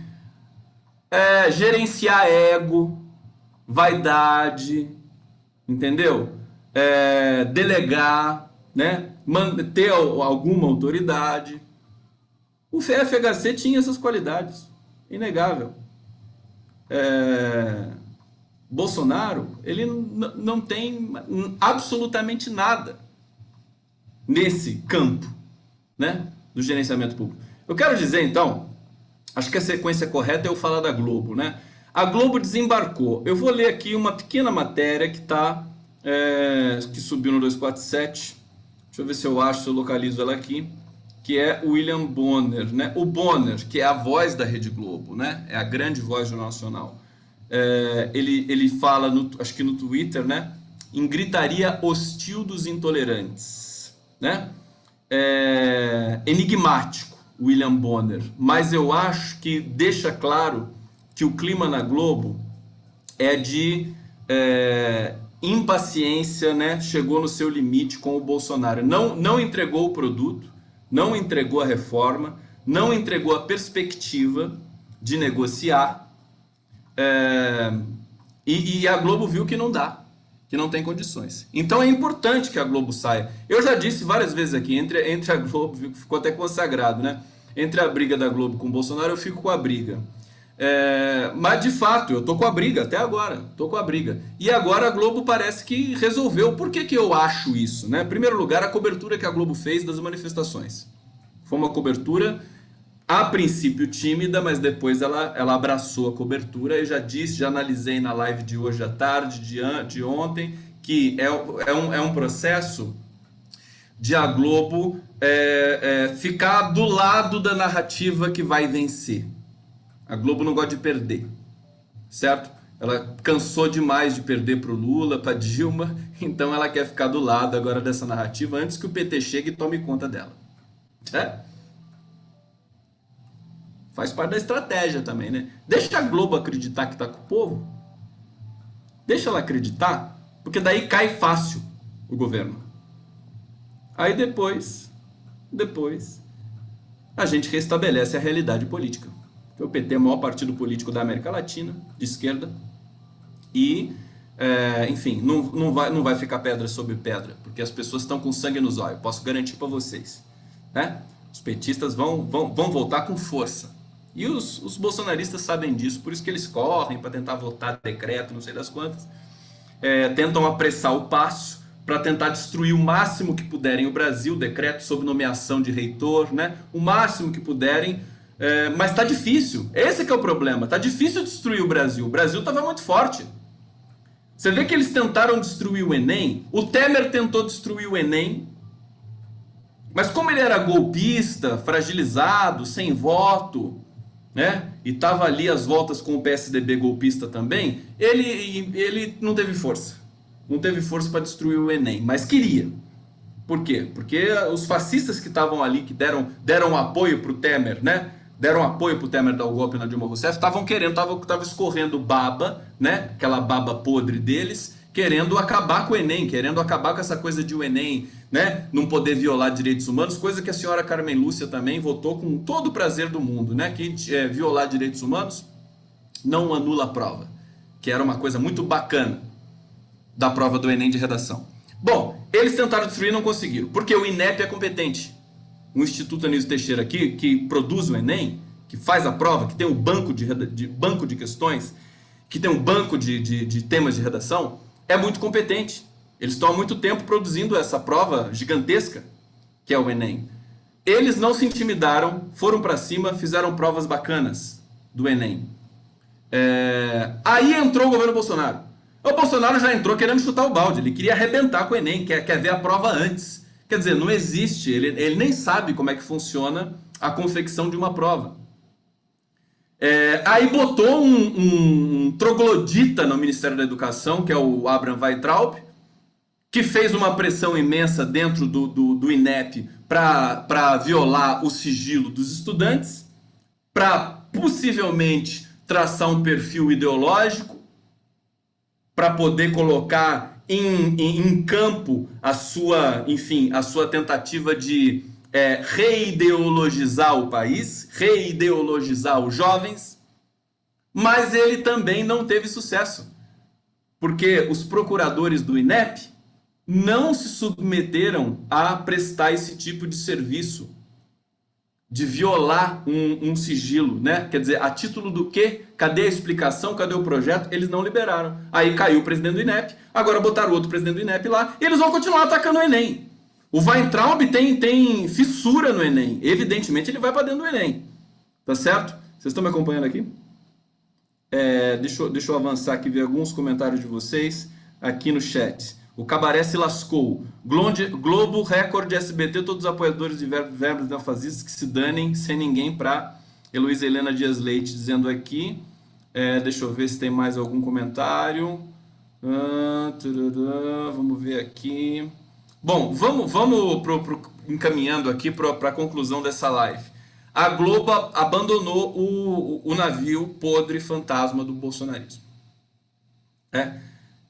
gerenciar ego, vaidade, entendeu? Delegar, né, ter alguma autoridade. O FHC tinha essas qualidades, inegável. Bolsonaro, ele não tem absolutamente nada nesse campo, né, do gerenciamento público. Eu quero dizer, então, acho que a sequência correta é eu falar da Globo, né? A Globo desembarcou. Eu vou ler aqui uma pequena matéria que subiu no 247. Deixa eu ver se eu localizo ela aqui. Que é o William Bonner, né? O Bonner, que é a voz da Rede Globo, né? É a grande voz do Nacional. Ele fala, acho que no Twitter, né? Em gritaria hostil dos intolerantes, né? Enigmático, William Bonner, mas eu acho que deixa claro que o clima na Globo é de impaciência, né? Chegou no seu limite com o Bolsonaro. Não entregou o produto, não entregou a reforma, não entregou a perspectiva de negociar. E a Globo viu que não dá, que não tem condições. Então é importante que a Globo saia. Eu já disse várias vezes aqui, entre a Globo, ficou até consagrado, né? Entre a briga da Globo com o Bolsonaro, eu fico com a briga. Mas de fato, eu tô com a briga até agora, tô com a briga. E agora a Globo parece que resolveu. Por que eu acho isso, né? Em primeiro lugar, a cobertura que a Globo fez das manifestações. Foi uma cobertura, a princípio tímida, mas depois ela abraçou a cobertura. Eu já disse, já analisei na live de hoje à tarde, de ontem, que é um processo de a Globo ficar do lado da narrativa que vai vencer. A Globo não gosta de perder, certo? Ela cansou demais de perder para o Lula, para Dilma, então ela quer ficar do lado agora dessa narrativa antes que o PT chegue e tome conta dela. Faz parte da estratégia também, né? Deixa a Globo acreditar que tá com o povo. Deixa ela acreditar, porque daí cai fácil o governo. Aí depois a gente restabelece a realidade política. O PT é o maior partido político da América Latina, de esquerda, e, enfim, não vai ficar pedra sobre pedra, porque as pessoas estão com sangue nos olhos, posso garantir para vocês, né? Os petistas vão voltar com força, e os bolsonaristas sabem disso, por isso que eles correm para tentar votar decreto, não sei das quantas, tentam apressar o passo, para tentar destruir o máximo que puderem o Brasil, decreto sobre nomeação de reitor, né? O máximo que puderem. Mas está difícil, esse que é o problema, está difícil destruir o Brasil estava muito forte. Você vê que eles tentaram destruir o Enem, o Temer tentou destruir o Enem, Mas como ele era golpista, fragilizado, sem voto, né? E tava ali às voltas com o PSDB golpista também, ele não teve força. Não teve força para destruir o Enem, mas queria. Por quê? Porque os fascistas que estavam ali, que deram apoio para o Temer, né? Deram apoio para o Temer dar o golpe na Dilma Rousseff, estavam querendo, tava escorrendo baba, né? Aquela baba podre deles, querendo acabar com o Enem, querendo acabar com essa coisa de o Enem, né? Não poder violar direitos humanos, coisa que a senhora Carmen Lúcia também votou com todo o prazer do mundo, né? Que violar direitos humanos não anula a prova, que era uma coisa muito bacana da prova do Enem de redação. Bom, eles tentaram destruir e não conseguiram, porque o INEP é competente. O Instituto Anísio Teixeira aqui, que produz o Enem, que faz a prova, que tem um banco de questões, que tem um banco de temas de redação, é muito competente. Eles estão há muito tempo produzindo essa prova gigantesca, que é o Enem. Eles não se intimidaram, foram para cima, fizeram provas bacanas do Enem. Aí entrou o governo Bolsonaro. O Bolsonaro já entrou querendo chutar o balde, ele queria arrebentar com o Enem, quer ver a prova antes. Quer dizer, não existe, ele nem sabe como é que funciona a confecção de uma prova. Aí botou um troglodita no Ministério da Educação, que é o Abraham Weintraub, que fez uma pressão imensa dentro do INEP para violar o sigilo dos estudantes, para possivelmente traçar um perfil ideológico, para poder colocar em campo a sua tentativa de reideologizar o país, reideologizar os jovens, mas ele também não teve sucesso, porque os procuradores do INEP não se submeteram a prestar esse tipo de serviço, de violar um sigilo, né? Quer dizer, a título do quê? Cadê a explicação? Cadê o projeto? Eles não liberaram. Aí caiu o presidente do INEP, agora botaram outro presidente do INEP lá, e eles vão continuar atacando o Enem. O Weintraub tem fissura no Enem. Evidentemente ele vai para dentro do Enem. Tá certo? Vocês estão me acompanhando aqui? Deixa eu avançar aqui e ver alguns comentários de vocês aqui no chat. O Cabaré se lascou. Globo, Record, SBT, todos os apoiadores de verbos neofascistas que se danem sem ninguém pra Heloísa Helena Dias Leite dizendo aqui. Deixa eu ver se tem mais algum comentário. Vamos ver aqui. Bom, vamos encaminhando aqui para a conclusão dessa live. A Globo abandonou o navio podre fantasma do bolsonarismo.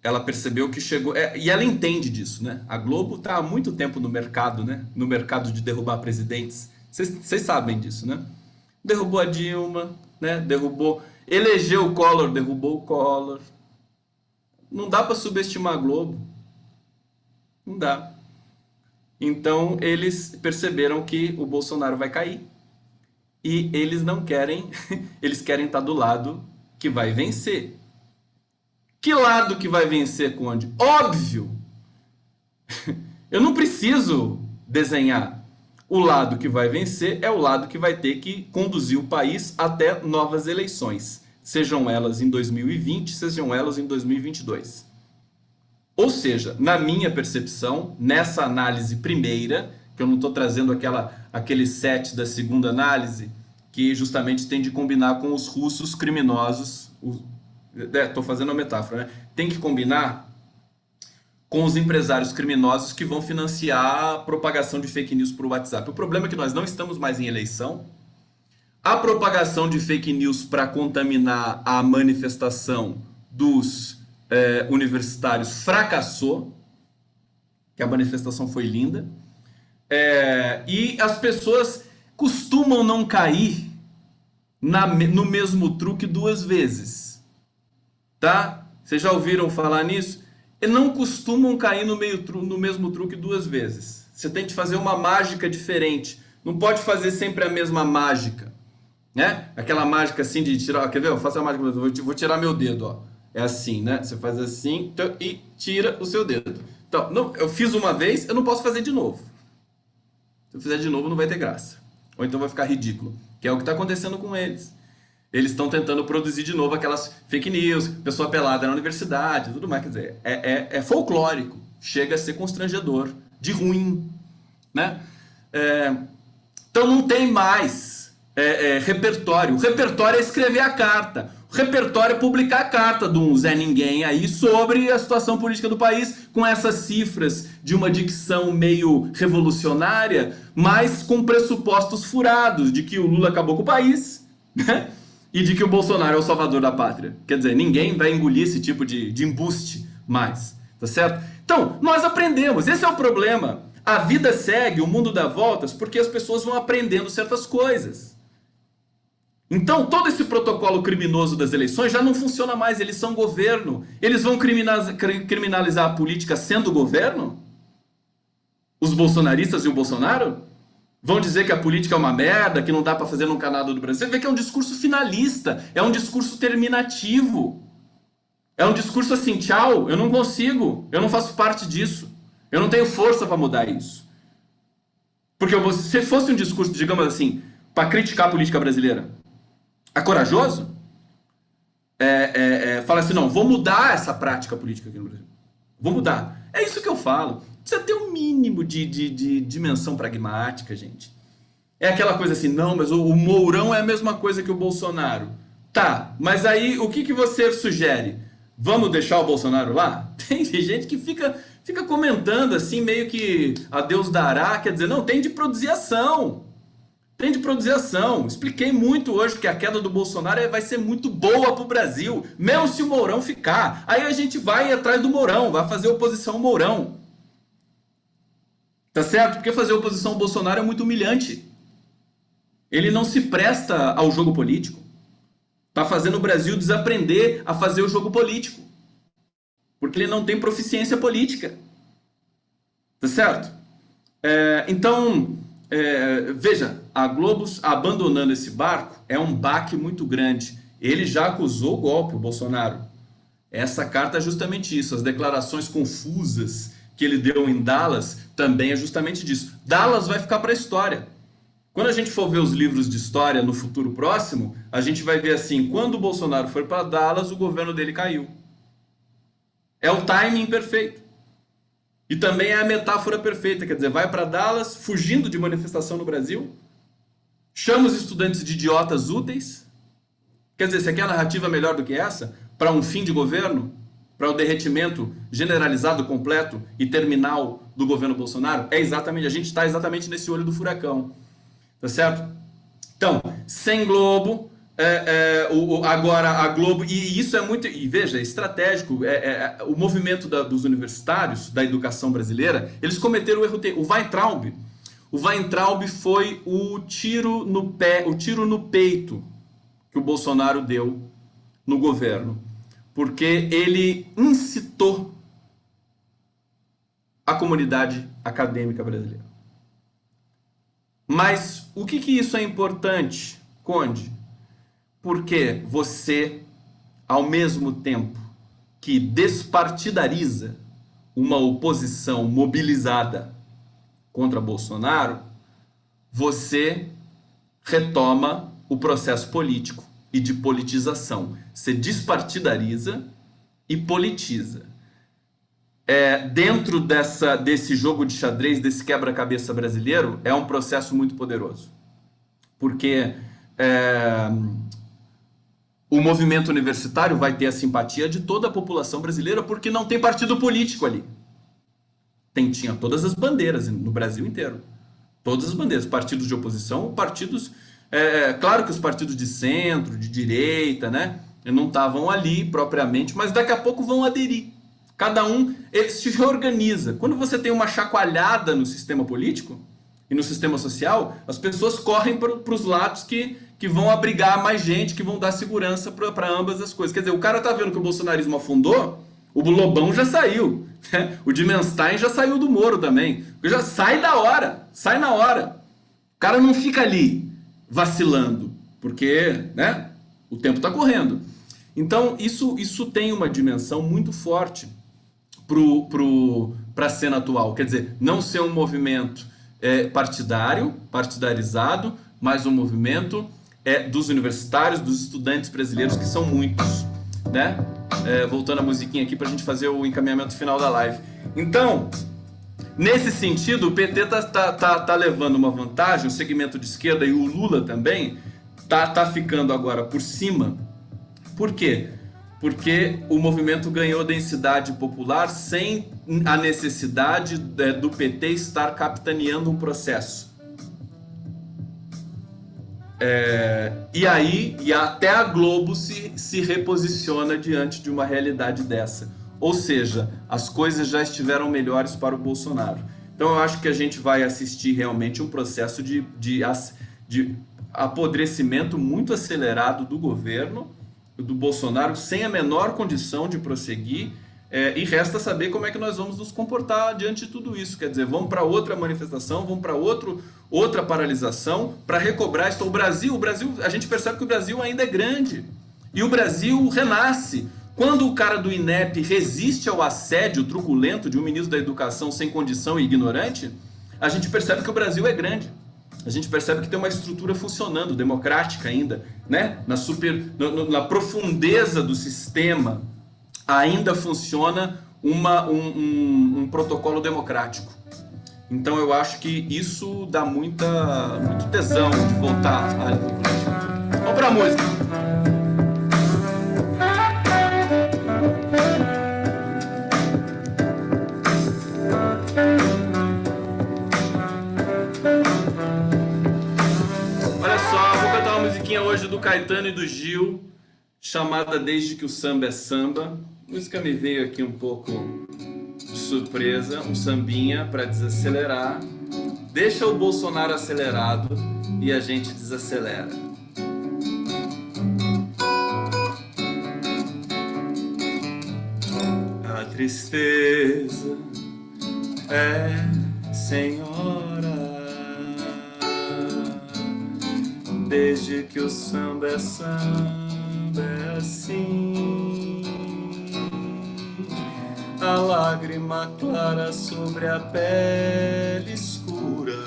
Ela percebeu que chegou... e ela entende disso, né? A Globo está há muito tempo no mercado, né? No mercado de derrubar presidentes. Vocês sabem disso, né? Derrubou a Dilma, né? Elegeu o Collor, derrubou o Collor. Não dá para subestimar a Globo. Não dá. Então, eles perceberam que o Bolsonaro vai cair. E eles não querem... eles querem estar do lado que vai vencer. Que lado que vai vencer, Conde? Óbvio! Eu não preciso desenhar. O lado que vai vencer é o lado que vai ter que conduzir o país até novas eleições. Sejam elas em 2020, sejam elas em 2022. Ou seja, na minha percepção, nessa análise primeira, que eu não estou trazendo aquele set da segunda análise, que justamente tem de combinar com os russos criminosos... Estou fazendo uma metáfora, né? Tem que combinar com os empresários criminosos que vão financiar a propagação de fake news por WhatsApp. O problema é que nós não estamos mais em eleição. A propagação de fake news para contaminar a manifestação dos universitários fracassou, que a manifestação foi linda. E as pessoas costumam não cair no mesmo truque duas vezes. Tá? Vocês já ouviram falar nisso? E não costumam cair no mesmo truque duas vezes. Você tem que fazer uma mágica diferente. Não pode fazer sempre a mesma mágica, né? Aquela mágica assim de tirar... Quer ver? Eu faço a mágica, vou tirar meu dedo, ó. É assim, né? Você faz assim e tira o seu dedo. Então, não, eu fiz uma vez, eu não posso fazer de novo. Se eu fizer de novo, não vai ter graça. Ou então vai ficar ridículo. Que é o que está acontecendo com eles. Eles estão tentando produzir de novo aquelas fake news, pessoa pelada na universidade, tudo mais. Quer dizer, é folclórico. Chega a ser constrangedor, de ruim, né? Então não tem mais repertório. O repertório é escrever a carta. O repertório é publicar a carta de um Zé Ninguém aí sobre a situação política do país, com essas cifras de uma dicção meio revolucionária, mas com pressupostos furados de que o Lula acabou com o país, né? E de que o Bolsonaro é o salvador da pátria. Quer dizer, ninguém vai engolir esse tipo de embuste mais, tá certo? Então, nós aprendemos, esse é o problema. A vida segue, o mundo dá voltas, porque as pessoas vão aprendendo certas coisas. Então, todo esse protocolo criminoso das eleições já não funciona mais, eles são governo. Eles vão criminalizar a política sendo governo? Os bolsonaristas e o Bolsonaro? Vão dizer que a política é uma merda, que não dá para fazer num canado do Brasil? Você vê que é um discurso finalista, é um discurso terminativo. É um discurso assim, tchau, eu não consigo, eu não faço parte disso. Eu não tenho força para mudar isso. Porque se fosse um discurso, digamos assim, para criticar a política brasileira, é corajoso? Fala assim, não, vou mudar essa prática política aqui no Brasil. Vou mudar. É isso que eu falo. Precisa ter um mínimo de dimensão pragmática, gente. É aquela coisa assim, não, mas o Mourão é a mesma coisa que o Bolsonaro. Tá, mas aí o que você sugere? Vamos deixar o Bolsonaro lá? Tem gente que fica comentando assim, meio que a Deus dará, quer dizer, não, tem de produzir ação. Tem de produzir ação. Expliquei muito hoje que a queda do Bolsonaro vai ser muito boa para o Brasil, mesmo se o Mourão ficar. Aí a gente vai atrás do Mourão, vai fazer oposição ao Mourão. Tá certo? Porque fazer oposição ao Bolsonaro é muito humilhante. Ele não se presta ao jogo político. Tá fazendo o Brasil desaprender a fazer o jogo político. Porque ele não tem proficiência política. Tá certo? Então, veja, a Globo abandonando esse barco é um baque muito grande. Ele já acusou o golpe, o Bolsonaro. Essa carta é justamente isso. As declarações confusas que ele deu em Dallas também é justamente disso. Dallas vai ficar para a história. Quando a gente for ver os livros de história no futuro próximo, a gente vai ver assim, quando o Bolsonaro foi para Dallas, o governo dele caiu. É o timing perfeito. E também é a metáfora perfeita, quer dizer, vai para Dallas, fugindo de manifestação no Brasil, chama os estudantes de idiotas úteis. Quer dizer, você quer a narrativa melhor do que essa? Para um fim de governo? Para o derretimento generalizado, completo e terminal do governo Bolsonaro? A gente está exatamente nesse olho do furacão. Tá certo? Então, sem Globo, agora a Globo, e isso é muito, e veja, é estratégico, o movimento dos universitários, da educação brasileira, eles cometeram o erro, o Weintraub foi o tiro no pé, o tiro no peito que o Bolsonaro deu no governo, porque ele incitou a comunidade acadêmica brasileira. Mas o que isso é importante, Conde? Porque você, ao mesmo tempo que despartidariza uma oposição mobilizada contra Bolsonaro, você retoma o processo político e de politização. Você despartidariza e politiza. Dentro desse jogo de xadrez, desse quebra-cabeça brasileiro, é um processo muito poderoso. Porque o movimento universitário vai ter a simpatia de toda a população brasileira, porque não tem partido político ali. Tinha todas as bandeiras no Brasil inteiro. Todas as bandeiras, partidos de oposição, partidos... claro que os partidos de centro, de direita, né, não estavam ali propriamente, mas daqui a pouco vão aderir. Cada um se reorganiza. Quando você tem uma chacoalhada no sistema político e no sistema social, as pessoas correm para os lados que vão abrigar mais gente, que vão dar segurança para ambas as coisas. Quer dizer, o cara tá vendo que o bolsonarismo afundou, o Lobão já saiu, né? O Dimenstein já saiu do Moro também. Já sai na hora. O cara não fica ali vacilando, porque, né, o tempo está correndo. Então, isso tem uma dimensão muito forte para a cena atual. Quer dizer, não ser um movimento partidarizado, mas um movimento dos universitários, dos estudantes brasileiros, que são muitos, né? Voltando a musiquinha aqui para a gente fazer o encaminhamento final da live. Então, Nesse sentido, o PT tá levando uma vantagem, o segmento de esquerda e o Lula também tá ficando agora por cima. Por quê? Porque o movimento ganhou densidade popular sem a necessidade do PT estar capitaneando um processo. E até a Globo se reposiciona diante de uma realidade dessa. Ou seja, as coisas já estiveram melhores para o Bolsonaro. Então eu acho que a gente vai assistir realmente um processo de apodrecimento muito acelerado do governo, do Bolsonaro, sem a menor condição de prosseguir. E resta saber como é que nós vamos nos comportar diante de tudo isso. Quer dizer, vamos para outra manifestação, vamos para outra paralisação, para recobrar isso. O Brasil, a gente percebe que o Brasil ainda é grande. E o Brasil renasce. Quando o cara do INEP resiste ao assédio truculento de um ministro da Educação sem condição e ignorante, a gente percebe que o Brasil é grande. A gente percebe que tem uma estrutura funcionando, democrática ainda, né? Na profundeza do sistema ainda funciona um protocolo democrático. Então eu acho que isso dá muito tesão de voltar à política. Vamos pra música. Olha só, vou cantar uma musiquinha hoje do Caetano e do Gil, chamada Desde que o Samba é Samba. A música me veio aqui um pouco de surpresa, um sambinha para desacelerar. Deixa o Bolsonaro acelerado e a gente desacelera. A tristeza é senhora, desde que o samba é samba, é assim. A lágrima clara sobre a pele escura,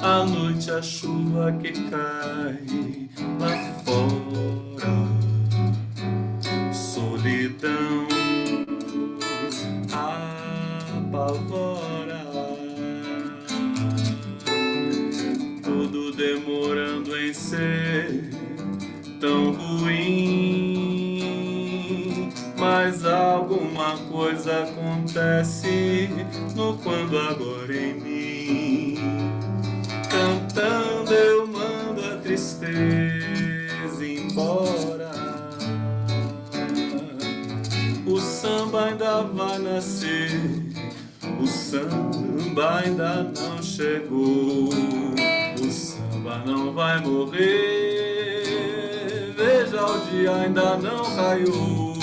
à noite a chuva que cai lá fora, solidão apavora, tudo demorando em ser tão ruim. Mas alguma coisa acontece no quando agora em mim. Cantando eu mando a tristeza embora. O samba ainda vai nascer, o samba ainda não chegou, o samba não vai morrer, veja o dia ainda não raiou.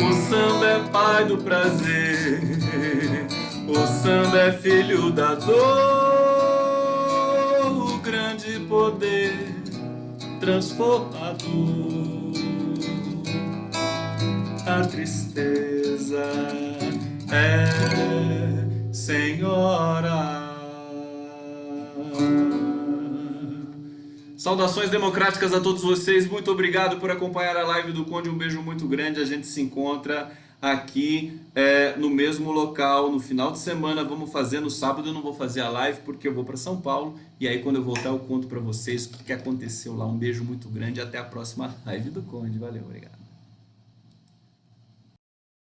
O samba é pai do prazer, o samba é filho da dor, o grande poder transformador. A tristeza é senhora. Saudações democráticas a todos vocês, muito obrigado por acompanhar a live do Conde, um beijo muito grande, a gente se encontra aqui no mesmo local no final de semana, vamos fazer no sábado, eu não vou fazer a live porque eu vou para São Paulo, e aí quando eu voltar eu conto para vocês o que aconteceu lá, um beijo muito grande, até a próxima live do Conde, valeu, obrigado.